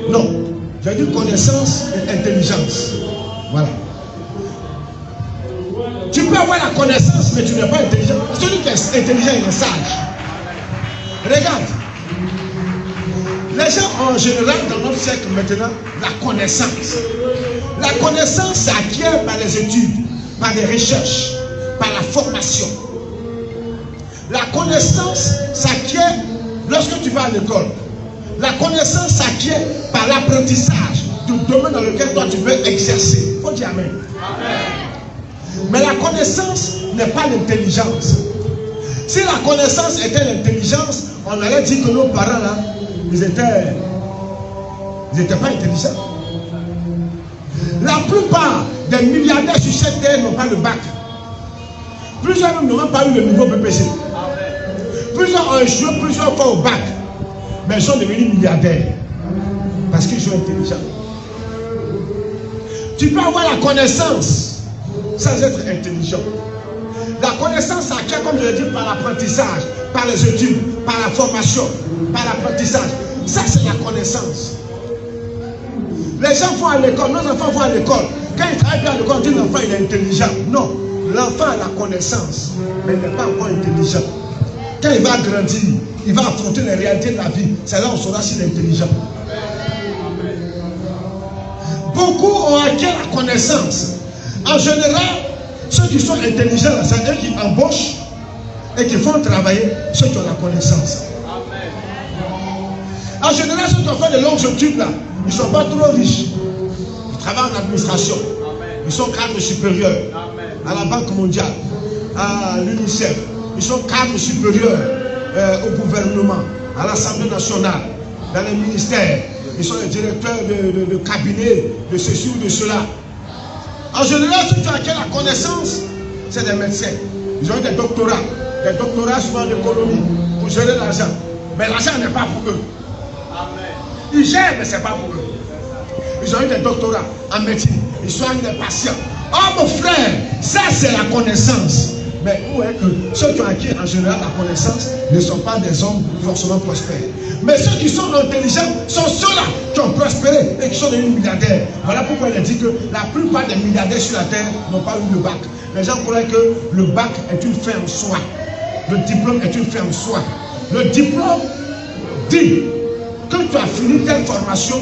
Non. J'ai dit connaissance et intelligence. Voilà. Tu peux avoir la connaissance mais tu n'es pas intelligent. Celui qui est intelligent, il est sage. Regarde. Les gens en général dans notre siècle maintenant, la connaissance. La connaissance s'acquiert par les études, par les recherches, par la formation. La connaissance s'acquiert lorsque tu vas à l'école. La connaissance s'acquiert par l'apprentissage du domaine dans lequel toi tu veux exercer. Il faut dire amen. Amen. Mais la connaissance n'est pas l'intelligence. Si la connaissance était l'intelligence, on allait dire que nos parents là, ils n'étaient pas intelligents. La plupart des milliardaires sur cette terre n'ont pas le bac. Plusieurs n'ont même pas eu le niveau PPC. Plusieurs ont échoué plusieurs fois au bac. Mais ils sont devenus milliardaires. Parce qu'ils sont intelligents. Tu peux avoir la connaissance sans être intelligent. La connaissance s'acquiert, comme je l'ai dit, par l'apprentissage, par les études, par la formation, par l'apprentissage. Ça, c'est la connaissance. Les gens vont à l'école, nos enfants vont à l'école. Quand ils travaillent bien à l'école, on dit que l'enfant il est intelligent. Non, l'enfant a la connaissance, mais il n'est pas encore intelligent. Quand il va grandir, il va affronter les réalités de la vie. C'est là où on saura s'il est intelligent. Beaucoup ont acquis la connaissance. En général, ceux qui sont intelligents, c'est eux qui embauchent et qui font travailler ceux qui ont la connaissance. En général, ceux qui ont fait de longues études là, ils ne sont pas trop riches. Ils travaillent en administration. Ils sont cadres supérieurs à la Banque mondiale, à l'UNICEF. Ils sont cadres supérieurs au gouvernement, à l'Assemblée nationale, dans les ministères. Ils sont les directeurs de cabinet, de ceci ou de cela. En général, ceux qui ont acquis la connaissance, c'est des médecins. Ils ont eu des doctorats souvent en économie pour gérer l'argent. Mais l'argent n'est pas pour eux. Ils gèrent, mais ce n'est pas pour eux. Ils ont eu des doctorats en médecine. Ils soignent les patients. Oh mon frère, ça c'est la connaissance. Mais où est que ceux qui ont acquis en général la connaissance ne sont pas des hommes forcément prospères. Mais ceux qui sont intelligents sont ceux-là qui ont prospéré et qui sont devenus milliardaires. Voilà pourquoi il a dit que la plupart des milliardaires sur la terre n'ont pas eu le bac. Les gens croient que le bac est une fin en soi. Le diplôme est une fin en soi. Le diplôme dit que tu as fini telle formation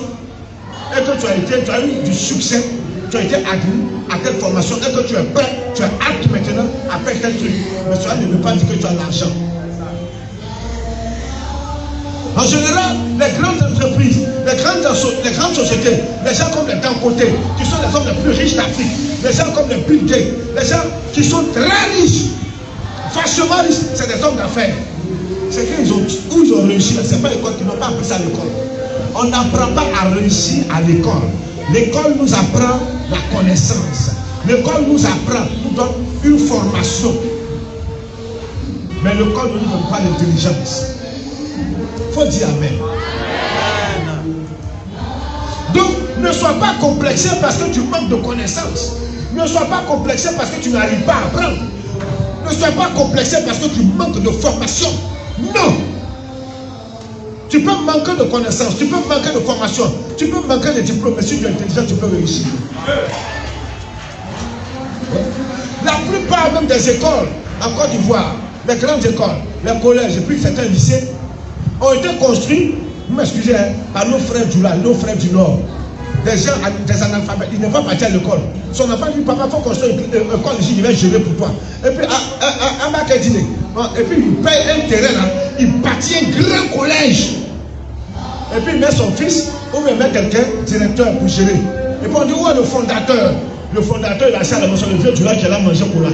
et que tu as eu du succès, tu as été admis à telle formation, et que tu es prêt, tu es apte maintenant à faire tel truc. Mais cela ne veut pas dire que tu as l'argent. En général, les grandes entreprises, les grandes sociétés, les gens comme les Dangote, qui sont les hommes les plus riches d'Afrique, les gens comme les Bill Gates, les gens qui sont très riches, vachement riches, c'est des hommes d'affaires. C'est qu'ils ont, où ils ont réussi, c'est pas l'école, ils n'ont pas appris ça à l'école. On n'apprend pas à réussir à l'école. L'école nous apprend la connaissance. L'école nous apprend, nous donne une formation. Mais l'école ne nous donne pas l'intelligence. Il faut dire amen. Donc, ne sois pas complexé parce que tu manques de connaissances. Ne sois pas complexé parce que tu n'arrives pas à apprendre. Ne sois pas complexé parce que tu manques de formation. Non. Tu peux manquer de connaissances, tu peux manquer de formation, tu peux manquer de diplôme, mais si tu es intelligent, tu peux réussir. La plupart même des écoles en Côte d'Ivoire, les grandes écoles, les collèges et puis certains lycées ont été construits, vous m'excusez, par nos frères du Nord, des gens, des analphabètes, ils ne vont pas partir à l'école. Son enfant dit, papa, il faut construire une école ici, il va gérer pour toi. Et puis, à Makadine, et puis il paye un terrain là, il bâtit un grand collège. Et puis il met son fils, ou il met quelqu'un, directeur pour gérer. Et puis on dit, où est le fondateur? Le fondateur, il a ça à la maison, le vieux du là qui est là manger pour là.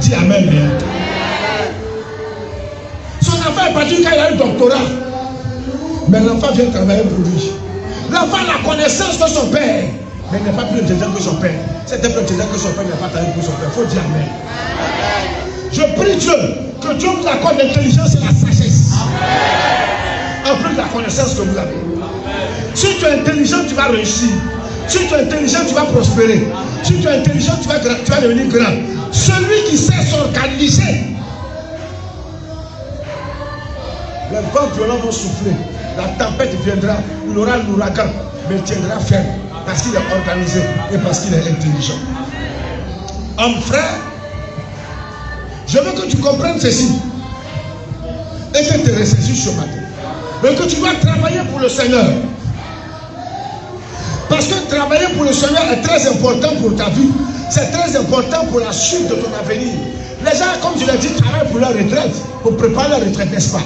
Dis amen. Son enfant est parti quand il a eu le doctorat. Mais l'enfant vient travailler pour lui. L'enfant a la connaissance de son père, mais il n'est pas plus intelligent que son père. C'était plus intelligent que son père, il n'a pas travaillé pour son père. Il faut dire amen. Je prie Dieu, que Dieu vous accorde l'intelligence et la sagesse. En plus de la connaissance que vous avez. Si tu es intelligent, tu vas réussir. Si tu es intelligent, tu vas prospérer. Si tu es intelligent, tu vas devenir grand. Celui qui sait s'organiser. Les vents violents vont souffler. La tempête viendra. Il aura l'ouragan. Mais il tiendra ferme. Parce qu'il est organisé et parce qu'il est intelligent. Homme frère, je veux que tu comprennes ceci. Et que tu te ressaisisses ce matin. Mais que tu dois travailler pour le Seigneur. Parce que travailler pour le Seigneur est très important pour ta vie. C'est très important pour la suite de ton avenir. Les gens, comme je l'ai dit, travaillent pour leur retraite, pour préparer leur retraite, n'est-ce pas?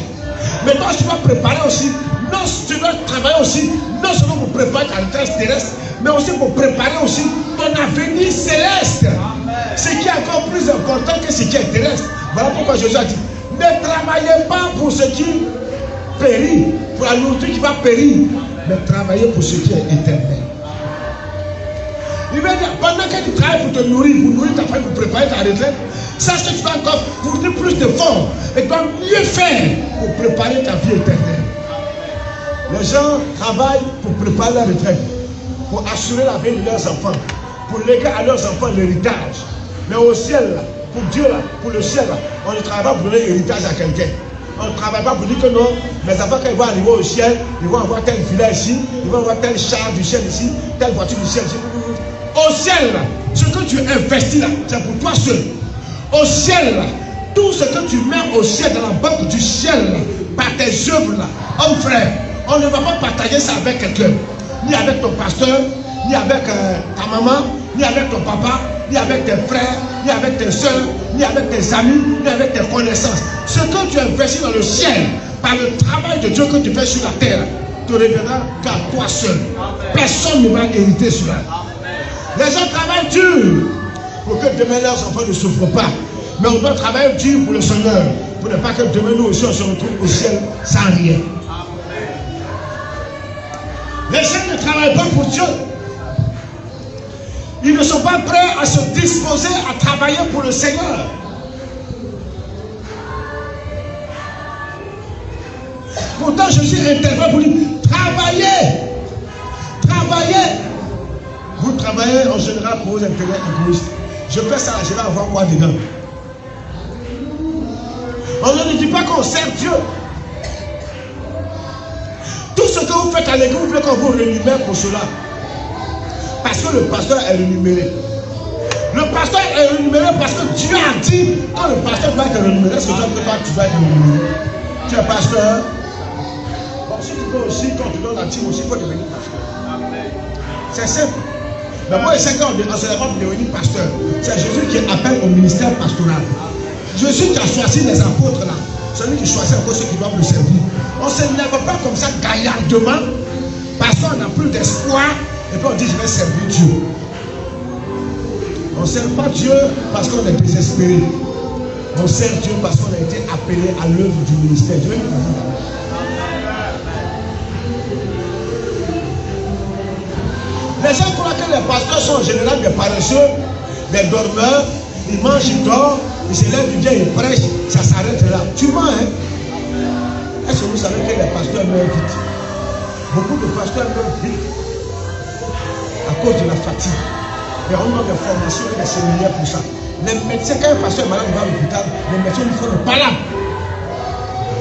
Mais toi, tu dois préparer aussi, non, tu dois travailler aussi, non seulement pour préparer ta retraite terrestre, mais aussi pour préparer aussi ton avenir céleste. Ce qui est encore plus important que ce qui est terrestre. Voilà pourquoi Jésus a dit, ne travaillez pas pour ce qui périt, pour la nourriture qui va périr, mais travaillez pour ce qui est éternel. Il veut dire, pendant que tu travailles pour te nourrir, pour nourrir ta famille, pour préparer ta retraite, sache que tu vas encore fournir plus d'efforts et tu dois mieux faire pour préparer ta vie éternelle. Les gens travaillent pour préparer la retraite, pour assurer la vie de leurs enfants, pour léguer à leurs enfants l'héritage. Mais au ciel, là, pour Dieu, là, pour le ciel, là, on ne travaille pas pour donner l'héritage à quelqu'un. On ne travaille pas pour dire que non, mes enfants, quand ils vont arriver au ciel, ils vont avoir tel filet ici, ils vont avoir tel char du ciel ici, telle voiture du ciel ici. Au ciel, là, ce que tu investis là, c'est pour toi seul. Au ciel, là, tout ce que tu mets au ciel, dans la banque du ciel, là, par tes œuvres, là, homme frère, on ne va pas partager ça avec quelqu'un. Ni avec ton pasteur, ni avec ta maman, ni avec ton papa, ni avec tes frères, ni avec tes soeurs, ni avec tes amis, ni avec tes connaissances. Ce que tu investis dans le ciel, par le travail de Dieu que tu fais sur la terre, te reviendra qu'à toi seul. Personne ne va hériter cela. Les gens travaillent dur pour que demain leurs enfants ne souffrent pas. Mais on doit travailler dur pour le Seigneur, pour ne pas que demain nous aussi on se retrouve au ciel sans rien. Les gens ne travaillent pas pour Dieu. Ils ne sont pas prêts à se disposer à travailler pour le Seigneur. Pourtant, Jésus intervient pour dire, travaillez. Travaillez. Vous travaillez en général pour vos intérêts égoïstes. Je fais ça, je vais avoir quoi dedans? On ne dit pas qu'on sert Dieu. Tout ce que vous faites à l'église, vous voulez qu'on vous rémunère pour cela. Parce que le pasteur est rémunéré. Le pasteur est rémunéré parce que Dieu a dit, quand le pasteur doit être rémunéré, c'est que toi tu dois être rémunéré. Tu es pasteur. Bon, si tu veux aussi, quand tu donnes la team aussi, il faut devenir pasteur. C'est simple. Mais moi, c'est quand on se lève pour devenir pasteur. C'est Jésus qui appelle au ministère pastoral. Jésus qui a choisi les apôtres là. Celui qui choisit encore ceux qui doivent le servir. On ne se lève pas comme ça gaillardement parce qu'on n'a plus d'espoir et puis on dit je vais servir Dieu. On ne sert pas Dieu parce qu'on est désespéré. On sert Dieu parce qu'on a été appelé à l'œuvre du ministère. Dieu est les gens croient que les pasteurs sont en général des paresseux, des dormeurs, ils mangent, ils dorment, ils se lèvent du bien, ils prêchent, ça s'arrête là. Tu mens, hein? Est-ce que vous savez que les pasteurs meurent vite? Beaucoup de pasteurs meurent vite à cause de la fatigue. Et on a des formations et des séminaires pour ça. Les médecins, quand un pasteur est malade, il va à l'hôpital, les médecins lui font le palab.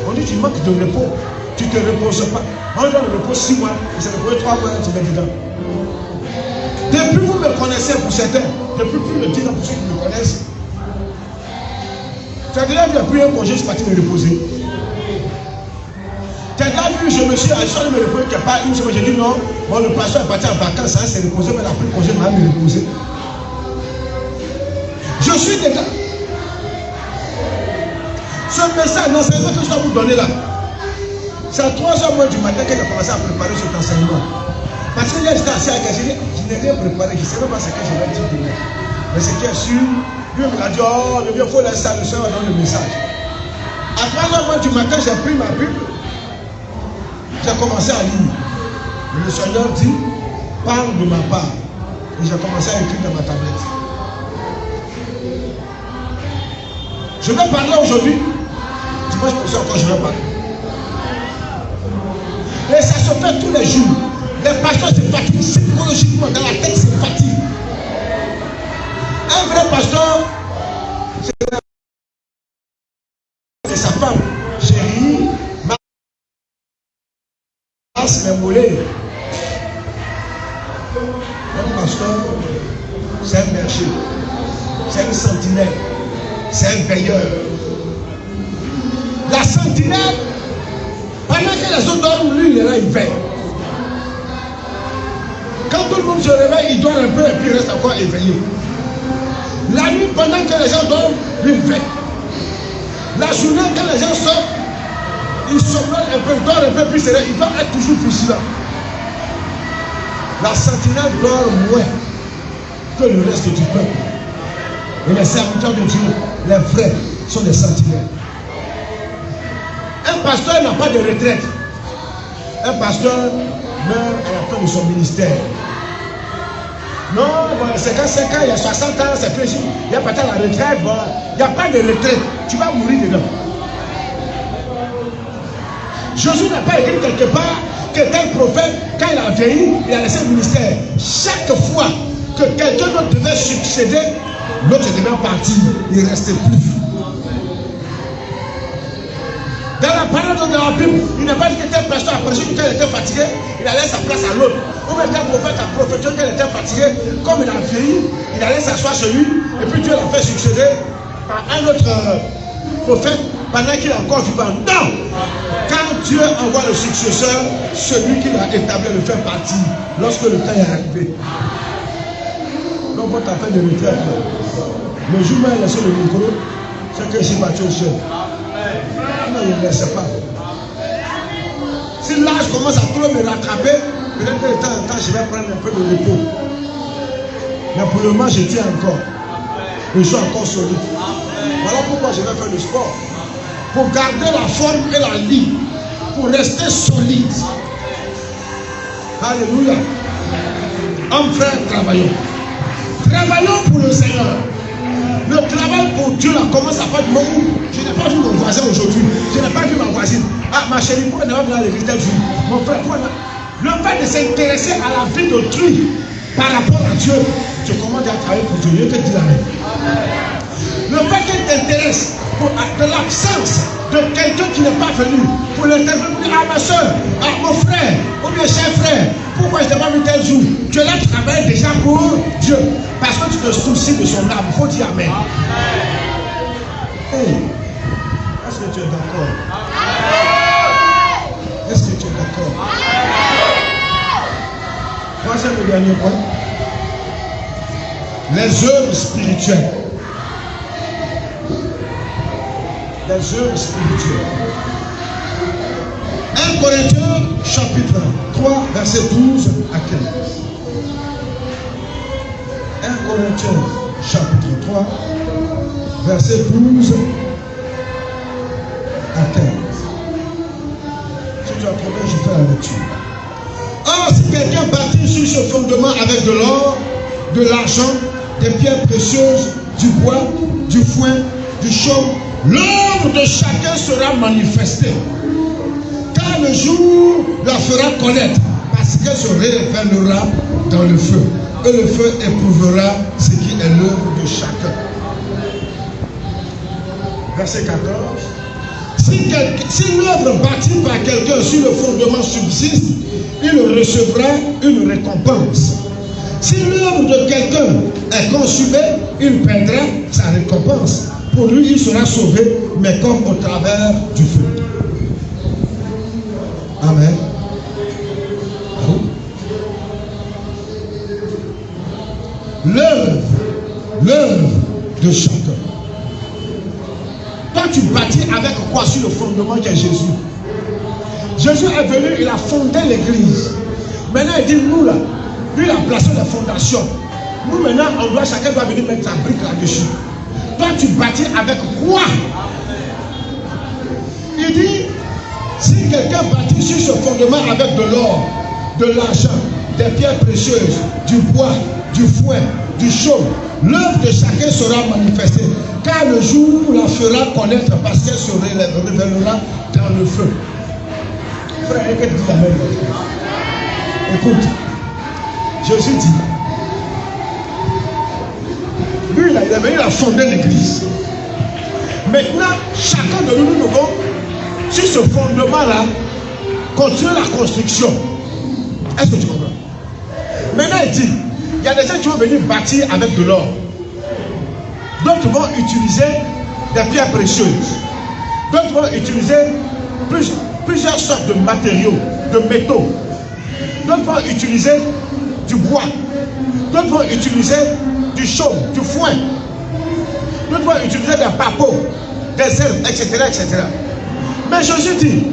On dit tu manques de repos, tu ne te reposes pas. On doit le repos 6 mois, et c'est reposé 3 mois, tu mets dedans. Depuis vous me connaissez pour certains, depuis plus de 10 ans pour ceux qui me connaissent, tu as déjà vu pris un congé, je suis parti me reposer. Tu as déjà vu, je me suis allé me reposer quelque part une semaine, j'ai dit non, bon, le pasteur est parti en vacances, ça s'est reposé, mais il a pris congé, il m'a me reposer. Je suis dedans. Ce message, l'enseignement que je dois vous donner là, c'est à 3h moins du matin que j'ai commencé à préparer cet enseignement. Parce que là, j'étais assis avec elle, je n'ai rien préparé, je ne sais même pas ce que je vais dire demain. Mais ce qui est sûr, lui me l'a dit, oh, il faut laisser ça, le soir, on donne le message. À 3h du matin, j'ai pris ma Bible, j'ai commencé à lire. Et le Seigneur dit, parle de ma part. Et j'ai commencé à écrire dans ma tablette. Je vais parler aujourd'hui, dimanche prochain encore, je vais parler. Et ça se fait tous les jours. Les pasteurs se fatiguent psychologiquement, dans la tête se fatiguent. Un vrai pasteur, c'est sa femme, chérie, masse mes mollets. Un pasteur, c'est un berger, c'est une sentinelle, c'est un veilleur. La sentinelle, pendant que les autres dorment, lui il est là, il veille. Quand tout le monde se réveille, il dort un peu et puis il reste encore éveillé. La nuit, pendant que les gens dorment, lui il veille. La journée, quand les gens sortent, il somnole un peu, il dort un peu, puis il doit être toujours vigilant. La sentinelle dort moins que le reste du peuple. Et les serviteurs de Dieu, les vrais, sont des sentinelles. Un pasteur n'a pas de retraite. Un pasteur meurt à la fin de son ministère. Non, c'est quand 5 ans, il y a 60 ans, c'est plus. Il n'y a pas de la retraite. Bon, il n'y a pas de retraite. Tu vas mourir dedans. Jésus n'a pas écrit quelque part que tel prophète, quand il a vieilli, il a laissé le ministère. Chaque fois que quelqu'un d'autre devait succéder, l'autre devait partir. Il ne restait plus. Dans la parole de la Bible, il n'a pas dit que tel pasteur a prêché quand il était fatigué, il a laissé sa place à l'autre. Ou même tel prophète a prophétisé quand il était fatigué, comme il a vieilli, il allait s'asseoir chez lui, et puis Dieu l'a fait succéder à un autre prophète pendant qu'il est encore vivant. Non! Quand Dieu envoie le successeur, celui qui l'a établi le fait partir lorsque le temps est arrivé. Donc votre affaire de retraite, le jour où il a laissé le micro, c'est que je suis battu au ciel. Non, il ne laisse pas. Si l'âge commence à trop me rattraper, peut-être que de temps en temps, je vais prendre un peu de repos. Mais pour le moment, je tiens encore. Je suis encore solide. Voilà pourquoi je vais faire du sport. Pour garder la forme et la ligne. Pour rester solide. Alléluia. Hommes, frères, travaillons. Travaillons pour le Seigneur. Le travail pour Dieu là commence à faire du moment où je n'ai pas vu mon voisin aujourd'hui. Je n'ai pas vu ma voisine. Ah, ma chérie, pourquoi elle n'a pas venu à l'église tel jour? Mon frère, pourquoi le fait de s'intéresser à la vie d'autrui par rapport à Dieu, je commence à travailler pour Dieu. Je te dis la même. Le fait qu'elle t'intéresse de l'absence de quelqu'un qui n'est pas venu pour l'intervenir, pour dire ah ma soeur, ah mon frère, ou bien cher frère, pourquoi je n'ai pas vu tel jour? Tu es là, tu travailles déjà pour Dieu. Parce que tu te soucies de son âme. Il faut dire Amen. Hey, est-ce que tu es d'accord? Est-ce que tu es d'accord? c'est le dernier point. Les œuvres spirituelles. Les œuvres spirituelles. 1 Corinthiens chapitre 3, verset 12 à 15. 1 Corinthiens chapitre 3, verset 12 à 15. Si tu as trouvé, je fais la lecture. Or, si quelqu'un bâtit sur ce fondement avec de l'or, de l'argent, des pierres précieuses, du bois, du foin, du chaume, l'œuvre de chacun sera manifestée. Car le jour la fera connaître, parce qu'elle se révélera dans le feu. Et le feu éprouvera ce qui est l'œuvre de chacun. Verset 14. Si l'œuvre bâtie par quelqu'un sur le fondement subsiste, il recevra une récompense. Si l'œuvre de quelqu'un est consumée, il perdra sa récompense. Pour lui, il sera sauvé, mais comme au travers du feu. Amen. L'œuvre de chacun. Toi, tu bâtis avec quoi sur le fondement qui est Jésus? Jésus est venu, il a fondé l'église. Maintenant, il dit, nous là, lui, il a placé la fondation. Nous, maintenant, chacun doit venir mettre sa brique là-dessus. Toi, tu bâtis avec quoi? Il dit, si quelqu'un bâtit sur ce fondement avec de l'or, de l'argent, des pierres précieuses, du bois, du foin, du chaume, l'œuvre de chacun sera manifestée, car le jour la fera connaître parce qu'elle se révélera dans le feu. Frère, qu'est-ce que tu dis amen? Écoute, Jésus dit, lui, il est venu, il a fondé l'église. Maintenant, chacun de nous devons, sur ce fondement-là, continuer la construction. Est-ce que tu comprends? Maintenant, il dit, il y a des gens qui vont venir bâtir avec de l'or. D'autres vont utiliser des pierres précieuses. D'autres vont utiliser plusieurs sortes de matériaux, de métaux. D'autres vont utiliser du bois. D'autres vont utiliser du chaume, du foin. D'autres vont utiliser des papeaux, des herbes, etc., etc. Mais Jésus dit,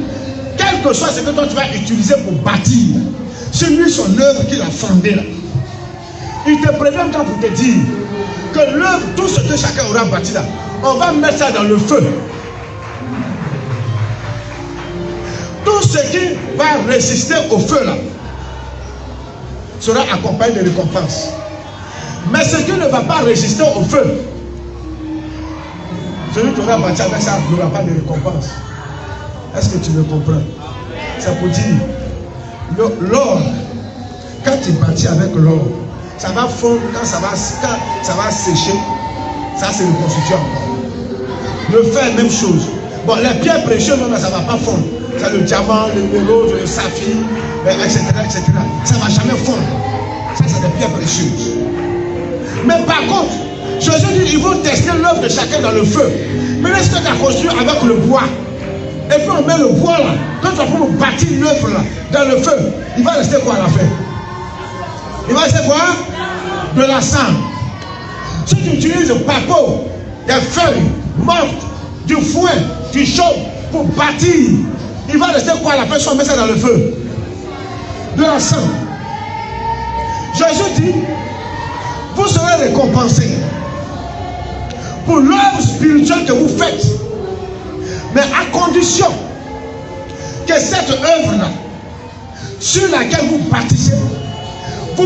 quel que soit ce que toi tu vas utiliser pour bâtir, c'est lui son œuvre qu'il a fondée là. Il te prévient quand pour te dire que l'œuvre, tout ce que chacun aura bâti là, on va mettre ça dans le feu. Tout ce qui va résister au feu là sera accompagné de récompenses. Mais ce qui ne va pas résister au feu, celui qui aura bâti avec ça n'aura pas de récompense. Est-ce que tu me comprends? C'est pour dire, l'or, quand tu bâtis avec l'or, ça va fondre, quand ça va sécher, ça c'est le constituant encore. Le fer, même chose. Bon, les pierres précieuses, non, ça ne va pas fondre. C'est le diamant, l'émeraude, le saphir, etc., etc. Ça ne va jamais fondre. Ça, c'est des pierres précieuses. Mais par contre, Jésus dit, ils vont tester l'œuvre de chacun dans le feu. Mais est-ce que tu as construit avec le bois? Et puis on met le bois là. Quand tu vas pour bâtir l'œuvre là, dans le feu, il va rester quoi à la fin? Il va rester quoi? De la cendre. Si tu utilises le papeau, des feuilles mortes, du foin, du chaume pour bâtir, il va rester quoi à la fin si on met ça dans le feu? De la cendre. Jésus dit, vous serez récompensés pour l'œuvre spirituelle que vous faites. Mais à condition que cette œuvre-là, sur laquelle vous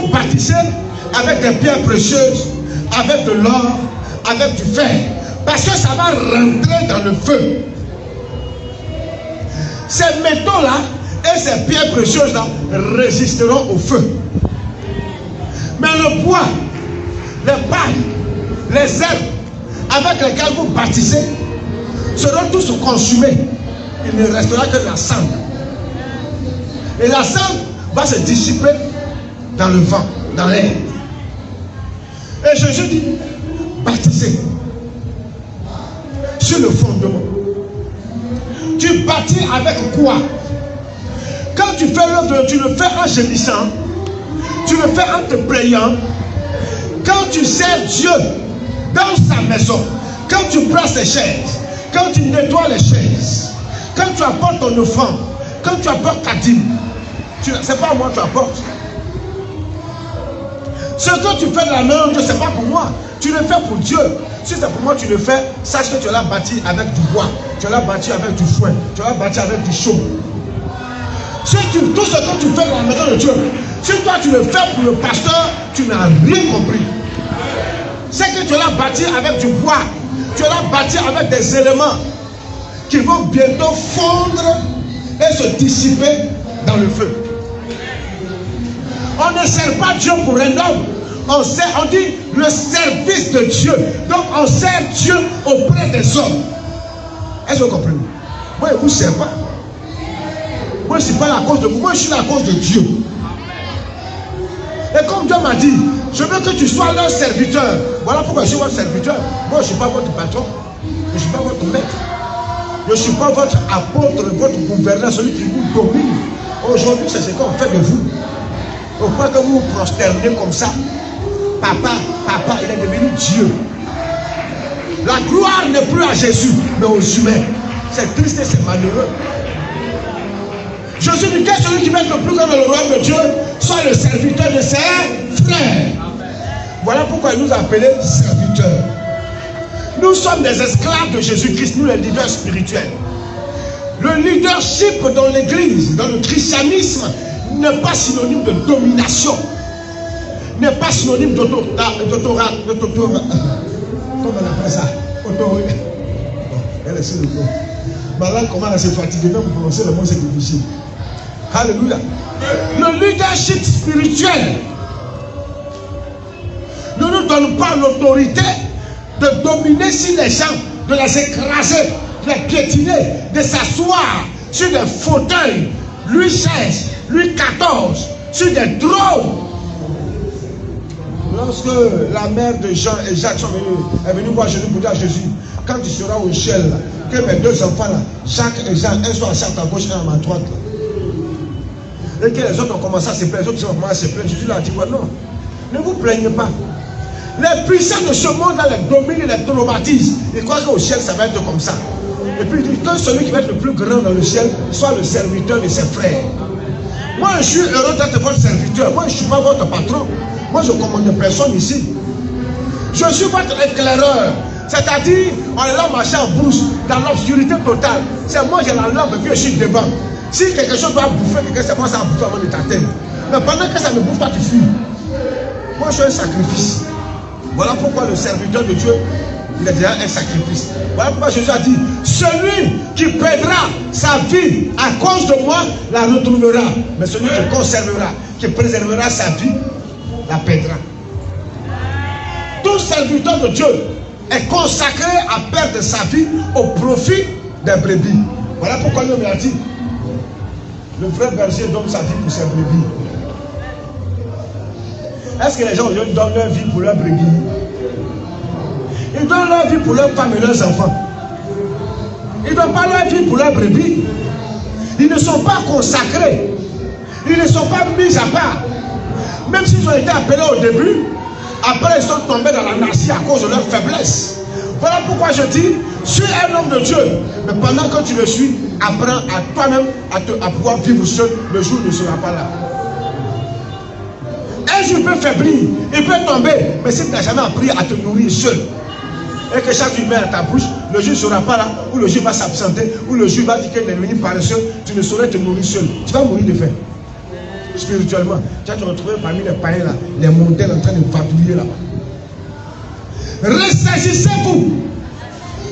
bâtissez avec des pierres précieuses, avec de l'or, avec du fer. Parce que ça va rentrer dans le feu. Ces métaux-là et ces pierres précieuses-là résisteront au feu. Mais le bois, les pailles, les herbes avec lesquelles vous bâtissez seront tous consumés. Il ne restera que la cendre. Et la cendre va se dissiper dans le vent, dans l'air. Et Jésus dit, bâtissez sur le fondement. Tu bâtis avec quoi? Quand tu fais l'œuvre, tu le fais en gémissant. tu le fais en te priant. Quand tu sers Dieu dans sa maison, quand tu prends ses chaises, quand tu nettoies les chaises, quand tu apportes ton offrande, quand tu apportes ta dîme, c'est pas moi que tu apportes. Ce que tu fais de la main, ce n'est pas pour moi. Tu le fais pour Dieu. Si c'est pour moi, tu le fais, sache que tu l'as bâti avec du bois, tu l'as bâti avec du foin, tu l'as bâti avec du chaume. Si tout ce que tu fais dans la maison de Dieu, si toi tu le fais pour le pasteur, tu n'as rien compris. C'est que tu l'as bâti avec du bois, tu l'as bâti avec des éléments qui vont bientôt fondre et se dissiper dans le feu. On ne sert pas Dieu pour un homme. On dit le service de Dieu. Donc on sert Dieu auprès des hommes. Est-ce que vous comprenez? Moi, je ne vous sers pas. Moi, je ne suis pas la cause de vous. Moi, je suis la cause de Dieu. Et comme Dieu m'a dit, je veux que tu sois leur serviteur. Voilà pourquoi je suis votre serviteur. Moi, je ne suis pas votre patron. Je ne suis pas votre maître. Je ne suis pas votre apôtre, votre gouverneur, celui qui vous domine. Aujourd'hui, c'est ce qu'on fait de vous. Pourquoi que vous vous prosternez comme ça? Papa, il est devenu Dieu. La gloire n'est plus à Jésus, mais aux humains. C'est triste et c'est malheureux. Je suis dit que celui qui va être le plus grand dans le royaume de Dieu soit le serviteur de ses frères. Voilà pourquoi il nous a appelés serviteurs. Nous sommes des esclaves de Jésus-Christ, nous les leaders spirituels. Le leadership dans l'église, dans le christianisme, n'est pas synonyme de domination, n'est pas synonyme d'autorat. Comment on appelle ça? Autorité. Elle est sur le dos. Ma langue commence à se fatiguer, même pour prononcer le mot, c'est difficile. Alléluia. Le leadership spirituel ne nous donne pas l'autorité de dominer sur les gens, de les écraser, de les piétiner, de s'asseoir sur des fauteuils, Louis XVI, Louis XIV, sur des trônes. Lorsque la mère de Jean et Jacques est venue voir Jésus pour dire à Jésus, quand tu seras au ciel, que mes deux enfants là, Jacques et Jean, un soit assis à ta gauche et à ma droite. Là. Et que les autres ont commencé à se plaindre, les autres ont commencé à se plaindre. Jésus leur a dit, non, ne vous plaignez pas. Les puissants de ce monde là les dominent et les traumatisent. Ils croient qu'au ciel ça va être comme ça. Et puis il dit que celui qui va être le plus grand dans le ciel soit le serviteur de ses frères. Moi je suis heureux d'être votre serviteur. Moi je ne suis pas votre patron. Moi je ne commande personne ici. Je suis votre éclaireur. C'est-à-dire, on est là marcher en brousse, dans l'obscurité totale. C'est moi j'ai la lampe et puis je suis devant. Si quelque chose doit bouffer, quelqu'un c'est moi ça va bouffer avant de t'atteindre. Mais pendant que ça ne bouffe pas, tu fuis. Moi je suis un sacrifice. Voilà pourquoi le serviteur de Dieu, il est déjà un sacrifice. Voilà pourquoi Jésus a dit, celui qui perdra sa vie à cause de moi, la retrouvera. Mais celui qui conservera, qui préservera sa vie, la perdra. Tout serviteur de Dieu est consacré à perdre sa vie au profit des brebis. Voilà pourquoi l'homme a dit, le vrai berger donne sa vie pour ses brebis. Est-ce que les gens aujourd'hui donnent leur vie pour leurs brebis? Ils donnent leur vie pour leurs femmes et leurs enfants. Ils ne donnent pas leur vie pour leurs brebis. Ils ne sont pas consacrés. Ils ne sont pas mis à part. Même s'ils ont été appelés au début, après ils sont tombés dans la narcie à cause de leur faiblesse. Voilà pourquoi je dis, suis un homme de Dieu. Mais pendant que tu le suis, apprends à toi-même à pouvoir vivre seul. Le jour ne sera pas là. Un jour il peut faiblir, il peut tomber, mais si tu n'as jamais appris à te nourrir seul, et que chaque jour met à ta bouche, le jour ne sera pas là, ou le jour va s'absenter, ou le jour va dire qu'il est devenu paresseux, tu ne saurais te nourrir seul. Tu vas mourir de faim. Spirituellement, tu vas te retrouver parmi les païens là, les montaines en train de patrouiller là-bas. Ressaisissez-vous,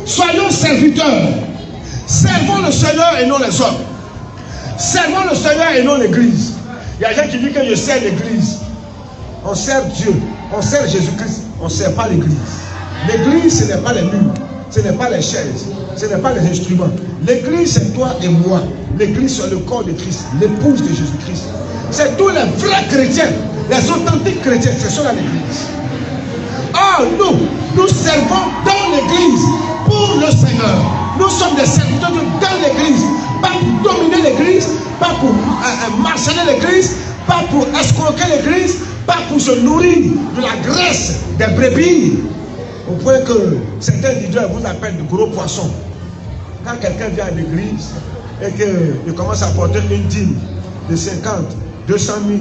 soyons serviteurs, servons le Seigneur et non les hommes. Servons le Seigneur et non l'église. Il y a des gens qui disent que je sers l'église. On sert Dieu, on sert Jésus-Christ, on ne sert pas l'église. L'église, ce n'est pas les murs, ce n'est pas les chaises, ce n'est pas les instruments. L'église, c'est toi et moi. L'église, c'est le corps de Christ, l'épouse de Jésus-Christ. C'est tous les vrais chrétiens, les authentiques chrétiens, c'est ça l'église. Or, nous servons dans l'église pour le Seigneur. Nous sommes des serviteurs dans l'église, pas pour dominer l'église, pas pour marchander l'église, pas pour escroquer l'église, pas pour se nourrir de la graisse des brebis, au point que certains leaders vous appellent de gros poissons. Quand quelqu'un vient à l'église et qu'il commence à porter une dîme de 50, 200 000,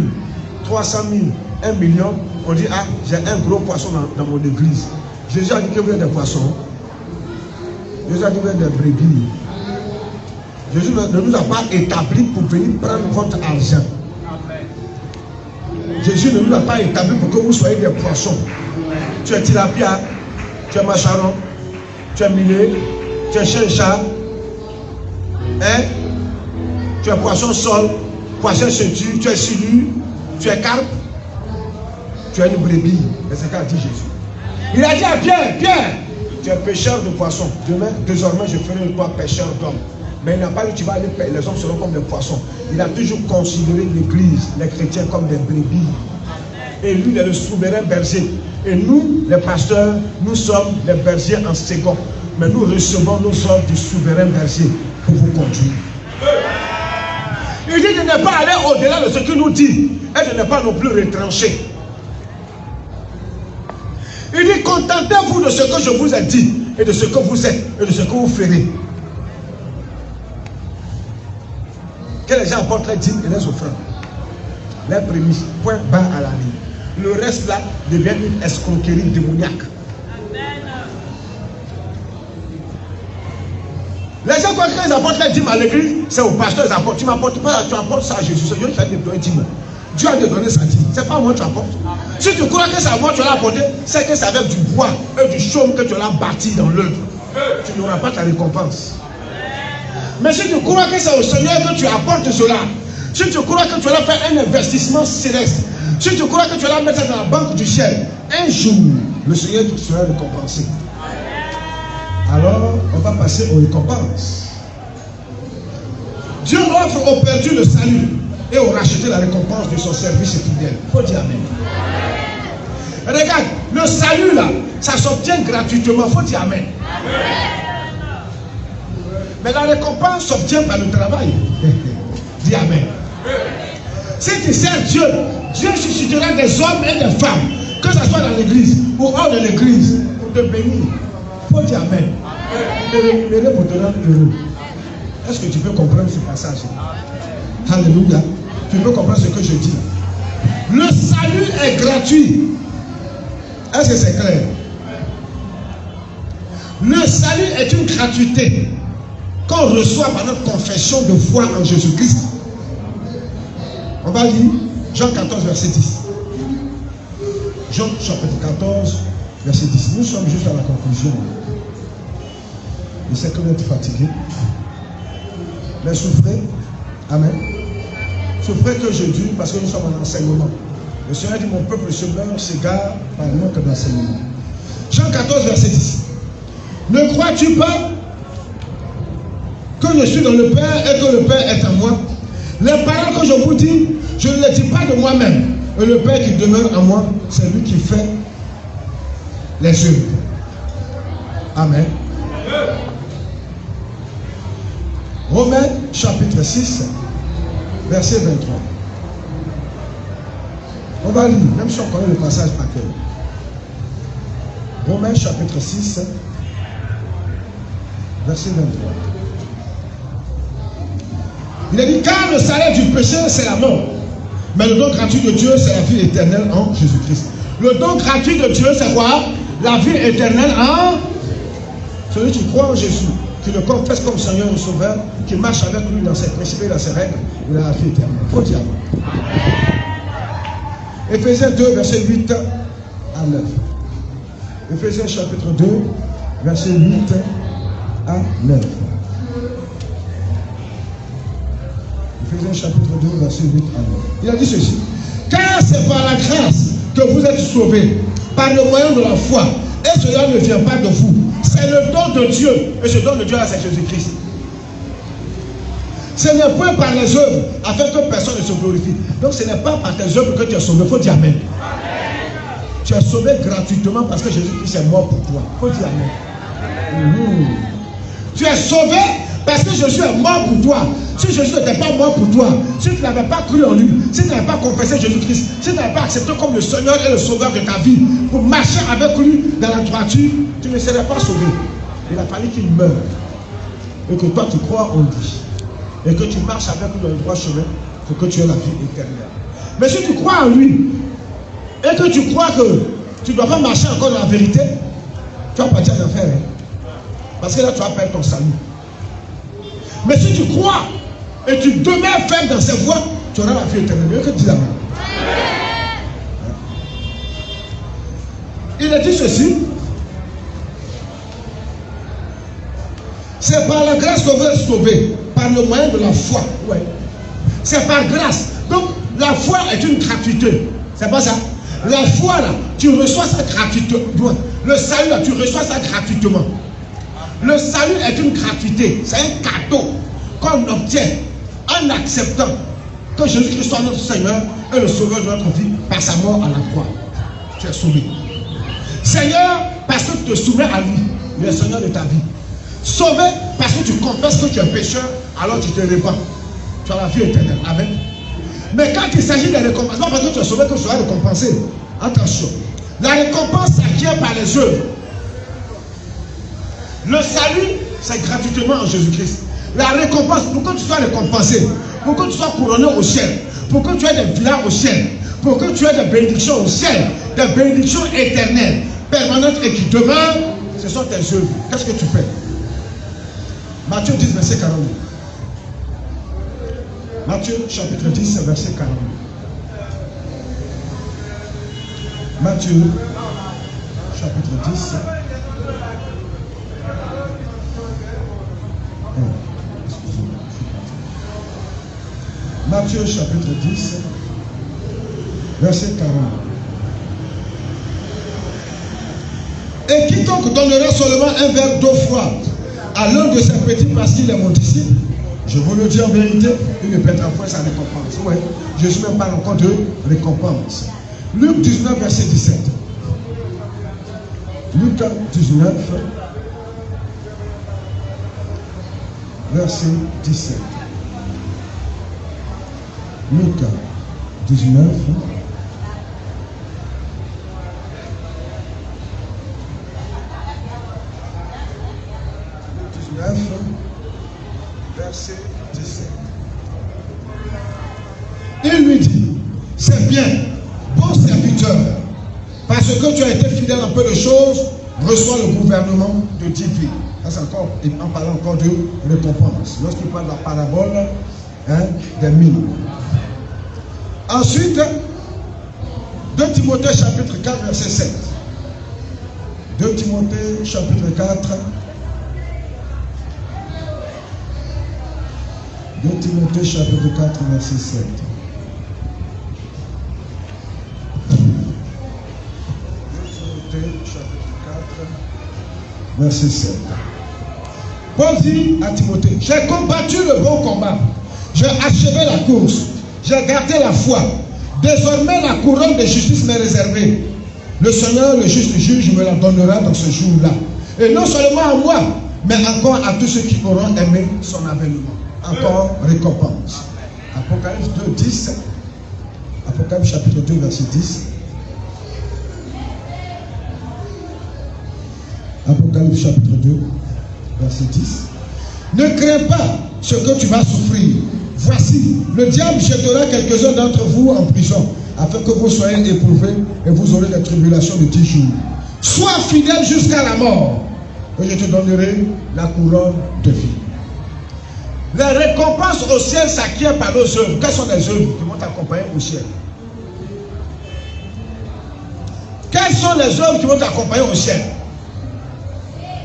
300 000, 1 million, on dit, ah, j'ai un gros poisson dans mon église. Jésus a dit que vous êtes des poissons. Jésus a dit que vous êtes des brebis. Jésus ne nous a pas établis pour venir prendre votre argent. Jésus ne nous a pas établis pour que vous soyez des poissons. Tu es tilapia, tu es macharon, tu es millet, tu es chincha, hein? Tu es poisson sol, poisson ceinture, tu es silu, tu es carpe, tu es une brebis. C'est ce qu'a dit Jésus. Il a dit à Pierre, Pierre, tu es pêcheur de poissons. Désormais, je ferai de toi pêcheur d'hommes. Mais il n'a pas dit tu vas aller pêcher, les hommes seront comme des poissons. Il a toujours considéré l'église, les chrétiens comme des brebis. Et lui, il est le souverain berger. Et nous, les pasteurs, nous sommes les bergers en second. Mais nous recevons nos ordres du souverain berger pour vous conduire. Il dit de ne pas aller au-delà de ce qu'il nous dit et de ne pas non plus retrancher. Il dit contentez-vous de ce que je vous ai dit et de ce que vous êtes et de ce que vous ferez. Que les gens apportent les dîmes et les offrandes, les prémices, point bas à la ligne. Le reste là devient une escroquerie démoniaque. Les gens croient qu'ils apportent les dîmes à l'église, c'est au pasteur qu'ils apportent. Tu m'apportes pas, tu apportes ça à Jésus. C'est Dieu qui a donné dîmes. Dieu a donné sa dîme. C'est pas moi que tu apportes. Si tu crois que c'est à moi que tu l'as apporté, c'est que c'est avec du bois et du chaume que tu l'as bâti dans l'œuvre. Tu n'auras pas ta récompense. Mais si tu crois que c'est au Seigneur que tu apportes cela, si tu crois que tu vas faire un investissement céleste, si tu crois que tu vas mettre dans la banque du ciel, un jour, le Seigneur sera récompensé. Alors, on va passer aux récompenses. Dieu offre aux perdus le salut et aux rachetés la récompense de son service fidèle. Il faut dire Amen. Regarde, le salut là, ça s'obtient gratuitement. Il faut dire Amen. Mais la récompense s'obtient par le travail. Dis Amen. Si tu sers Dieu, Dieu suscitera des hommes et des femmes, que ce soit dans l'église ou hors de l'église, pour te bénir. Il faut dire Amen. Bénir pour te rendre heureux. Est-ce que tu peux comprendre ce passage? Alléluia. Tu peux comprendre ce que je dis. Le salut est gratuit. Est-ce que c'est clair? Le salut est une gratuité qu'on reçoit par notre confession de foi en Jésus-Christ. On va lire Jean 14, verset 10. Jean chapitre 14, verset 10. Nous sommes juste à la conclusion. Je sais que vous êtes fatigués. Mais souffrez. Amen. Souffrez que je dure parce que nous sommes en enseignement. Le Seigneur dit mon peuple se meurt, s'égare par manque d'enseignement. Jean 14, verset 10. Ne crois-tu pas que je suis dans le Père et que le Père est en moi? Les paroles que je vous dis, je ne les dis pas de moi-même. Et le Père qui demeure en moi, c'est lui qui fait les œuvres. Amen. Romains chapitre 6, verset 23. On va lire, même si on connaît le passage par cœur. Romains chapitre 6, verset 23. Il a dit, car le salaire du péché, c'est la mort. Mais le don gratuit de Dieu, c'est la vie éternelle en Jésus-Christ. Le don gratuit de Dieu, c'est quoi? La vie éternelle en celui qui croit en Jésus, qui le confesse comme Seigneur et Sauveur, qui marche avec lui dans ses principes et dans ses règles, il a la vie éternelle. Il faut dire. Éphésiens 2, verset 8 à 9. Éphésiens chapitre 2, verset 8 à 9. Éphésiens chapitre 2, verset 8 à 9. Il a dit ceci. Car c'est par la grâce que vous êtes sauvés, par le moyen de la foi. Et cela ne vient pas de vous. C'est le don de Dieu. Et ce don de Dieu là, c'est Jésus-Christ. Ce n'est point par les œuvres, afin que personne ne se glorifie. Donc ce n'est pas par tes œuvres que tu es sauvé. Il faut dire Amen. Tu es sauvé gratuitement parce que Jésus-Christ est mort pour toi. Il faut dire Amen. Tu es sauvé parce que Jésus est mort pour toi. Si Jésus n'était pas mort pour toi, si tu n'avais pas cru en lui, si tu n'avais pas confessé Jésus-Christ, si tu n'avais pas accepté comme le Seigneur et le Sauveur de ta vie, pour marcher avec lui dans la droiture, tu ne serais pas sauvé. Il a fallu qu'il meure. Et que toi tu crois en lui. Et que tu marches avec lui dans le droit chemin pour que tu aies la vie éternelle. Mais si tu crois en lui, et que tu crois que tu ne dois pas marcher encore dans la vérité, tu vas partir en enfer. Parce que là tu vas perdre ton salut. Mais si tu crois et tu demeures ferme dans ses voies, tu auras la vie éternelle. Mais que tu dis amen. Il a dit ceci. C'est par la grâce que vous êtes sauvés, par le moyen de la foi. Ouais. C'est par grâce. Donc, la foi est une gratuité. C'est pas ça. La foi, là, tu reçois ça gratuitement. Le salut, là, tu reçois ça gratuitement. Le salut est une gratuité. C'est un cadeau qu'on obtient en acceptant que Jésus-Christ soit notre Seigneur et le Sauveur de notre vie par sa mort à la croix. Tu es sauvé. Seigneur, parce que tu te soumets à lui, il est Seigneur de ta vie. Sauvé parce que tu confesses que tu es pécheur, alors tu te répands. Tu as la vie éternelle. Amen. Mais quand il s'agit de récompense, non parce que tu es sauvé que tu seras récompensé. Attention. La récompense s'acquiert par les œuvres. Le salut, c'est gratuitement en Jésus-Christ. La récompense, pour que tu sois récompensé, pour que tu sois couronné au ciel, pour que tu aies des villas au ciel, pour que tu aies des bénédictions au ciel, des bénédictions éternelles, permanentes et qui demeurent, ce sont tes œuvres. Qu'est-ce que tu fais? Matthieu 10, verset 42. Matthieu chapitre 10, verset 42. Matthieu chapitre 10. Matthieu chapitre 10, verset 40. Et quiconque donnera seulement un verre d'eau froide à l'un de ses petits parce qu'il est mon disciple, je vous le dis en vérité, il ne perdra point sa récompense. Ouais, Jésus même parle encore de récompense. Luc 19, verset 17. Luc 19, verset 17. Luc 19, verset 17. Il lui dit, c'est bien, bon serviteur, parce que tu as été fidèle en peu de choses, reçois le gouvernement de Dieu. Ça c'est encore, en parlant encore de récompense. Lorsqu'il parle de la parabole des mines. Ensuite, 2 Timothée chapitre 4, verset 7. 2 Timothée chapitre 4. 2 Timothée chapitre 4, verset 7. 2 Timothée chapitre 4, verset 7. Paul dit à Timothée, j'ai combattu le bon combat, j'ai achevé la course, j'ai gardé la foi. Désormais la couronne de justice m'est réservée. Le Seigneur, le juste juge, me la donnera dans ce jour-là. Et non seulement à moi, mais encore à tous ceux qui auront aimé son avènement. Encore récompense. Apocalypse 2, 10. Apocalypse chapitre 2, verset 10. Apocalypse chapitre 2, verset 10. Ne crains pas ce que tu vas souffrir. Voici, le diable jettera quelques-uns d'entre vous en prison, afin que vous soyez éprouvés et vous aurez des tribulations de 10 jours. Sois fidèle jusqu'à la mort, et je te donnerai la couronne de vie. Les récompenses au ciel s'acquièrent par nos œuvres. Quelles sont les œuvres qui vont t'accompagner au ciel? Quelles sont les œuvres qui vont t'accompagner au ciel?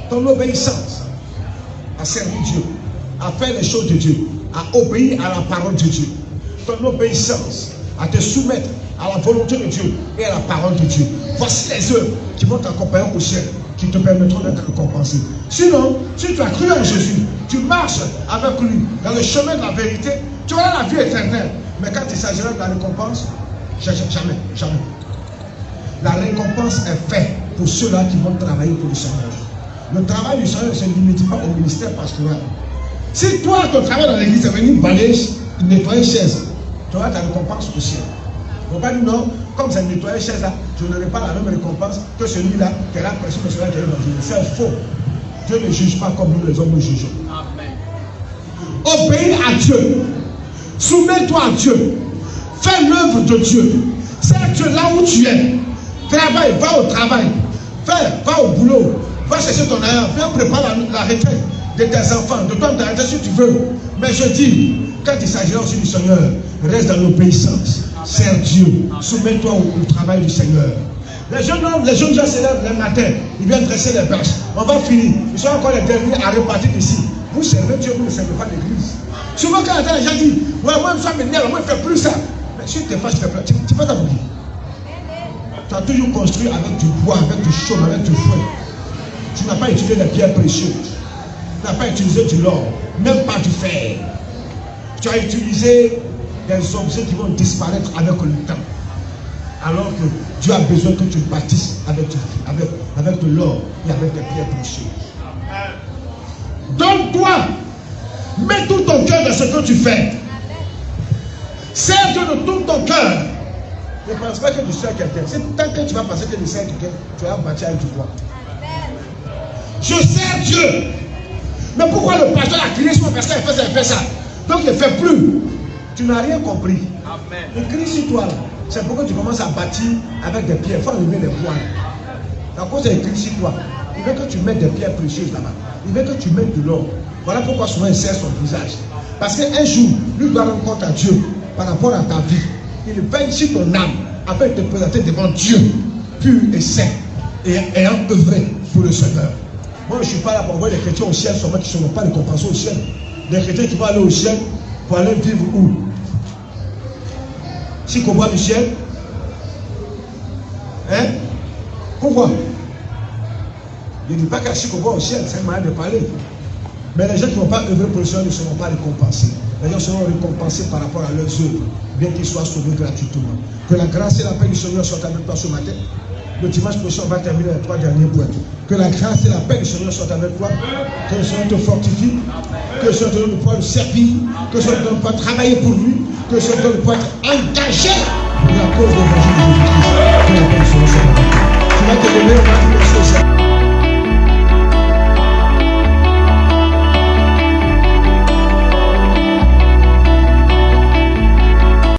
Ton obéissance à servir Dieu, à faire les choses de Dieu, à obéir à la parole de Dieu. Ton obéissance à te soumettre à la volonté de Dieu et à la parole de Dieu. Voici les œuvres qui vont t'accompagner au ciel, qui te permettront d'être récompensé. Sinon, si tu as cru en Jésus, tu marches avec lui dans le chemin de la vérité, tu auras la vie éternelle. Mais quand il s'agira de la récompense, jamais, jamais. La récompense est faite pour ceux-là qui vont travailler pour le Seigneur. Le travail du Seigneur ne se limite pas au ministère pastoral. Si toi, ton travail dans l'église, c'est venir balayer, nettoyer chaise, tu auras ta récompense au ciel. On va dire non, comme c'est nettoyer chaise là, je n'aurai pas la même récompense que celui-là qui a l'impression que celui-là qui est dans le ciel. C'est faux. Dieu ne juge pas comme nous les hommes nous jugeons. Amen. Obéis à Dieu. Soumets-toi à Dieu. Fais l'œuvre de Dieu. Sers Dieu là où tu es. Travaille, va au travail. Va au boulot. Va chercher ton argent. Viens préparer la retraite de tes enfants, de toi, de ta retraite si tu veux. Mais je dis, quand il s'agira aussi du Seigneur, reste dans l'obéissance. Sers Dieu. Soumets-toi au travail du Seigneur. Les jeunes hommes, les jeunes gens se lèvent le matin. Ils viennent dresser les bâches. On va finir. Ils sont encore les derniers à repartir d'ici. Vous servez Dieu, vous ne servez pas l'église. Souvent quand les gens disent, ouais, moi je suis m'énerve, moi je ne fais plus ça. Mais si tu te fâches, tu fais ta bougie. Tu as toujours construit avec du bois, avec du chaume, avec du fouet. Tu n'as pas utilisé des pierres précieuses. Tu n'as pas utilisé du l'or, même pas du fer. Tu as utilisé des objets qui vont disparaître avec le temps. Alors que Dieu a besoin que tu bâtisses avec de l'or et avec des pierres précieuses. Donne-toi. Mets tout ton cœur dans ce que tu fais. Sers Dieu de tout ton cœur. Ne pense pas que tu sers quelqu'un. C'est tant que tu vas penser que tu sers quelqu'un, tu vas bâtir avec du bois. Je sers Dieu. Mais pourquoi le pasteur a crié sur moi parce qu'il fait ça? Donc il ne fait plus. Tu n'as rien compris. Amen. Il crie sur toi là. C'est pourquoi tu commences à bâtir avec des pierres. Il faut enlever les bois. La cause est écrite sur toi. Il veut que tu mettes des pierres précieuses là-bas. Il veut que tu mettes de l'or. Voilà pourquoi souvent il serre son visage. Parce qu'un jour, lui doit rendre compte à Dieu par rapport à ta vie. Il veille sur ton âme afin de te présenter devant Dieu, pur et saint, et ayant œuvré pour le Seigneur. Moi, je ne suis pas là pour envoyer les chrétiens au ciel, seulement qui ne seront pas récompensés au ciel. Les chrétiens qui vont aller au ciel pour aller vivre où? Si qu'on voit du ciel, hein? Pourquoi? Je ne dis pas qu'à si qu'on voit au ciel, c'est une manière de parler. Mais les gens qui ne vont pas œuvrer pour le Seigneur ne seront pas récompensés. Les gens seront récompensés par rapport à leurs œuvres, bien qu'ils soient sauvés gratuitement. Que la grâce et la paix du Seigneur soient avec toi ce matin. Le dimanche prochain, on va terminer les 3 derniers points. Que la grâce et la paix du Seigneur soient avec toi. Que le Seigneur te fortifie. Que le Seigneur te donne le pouvoir de servir. Que le Seigneur te donne le pouvoir de travailler pour lui. Que le Seigneur te donne le pouvoir d'être engagé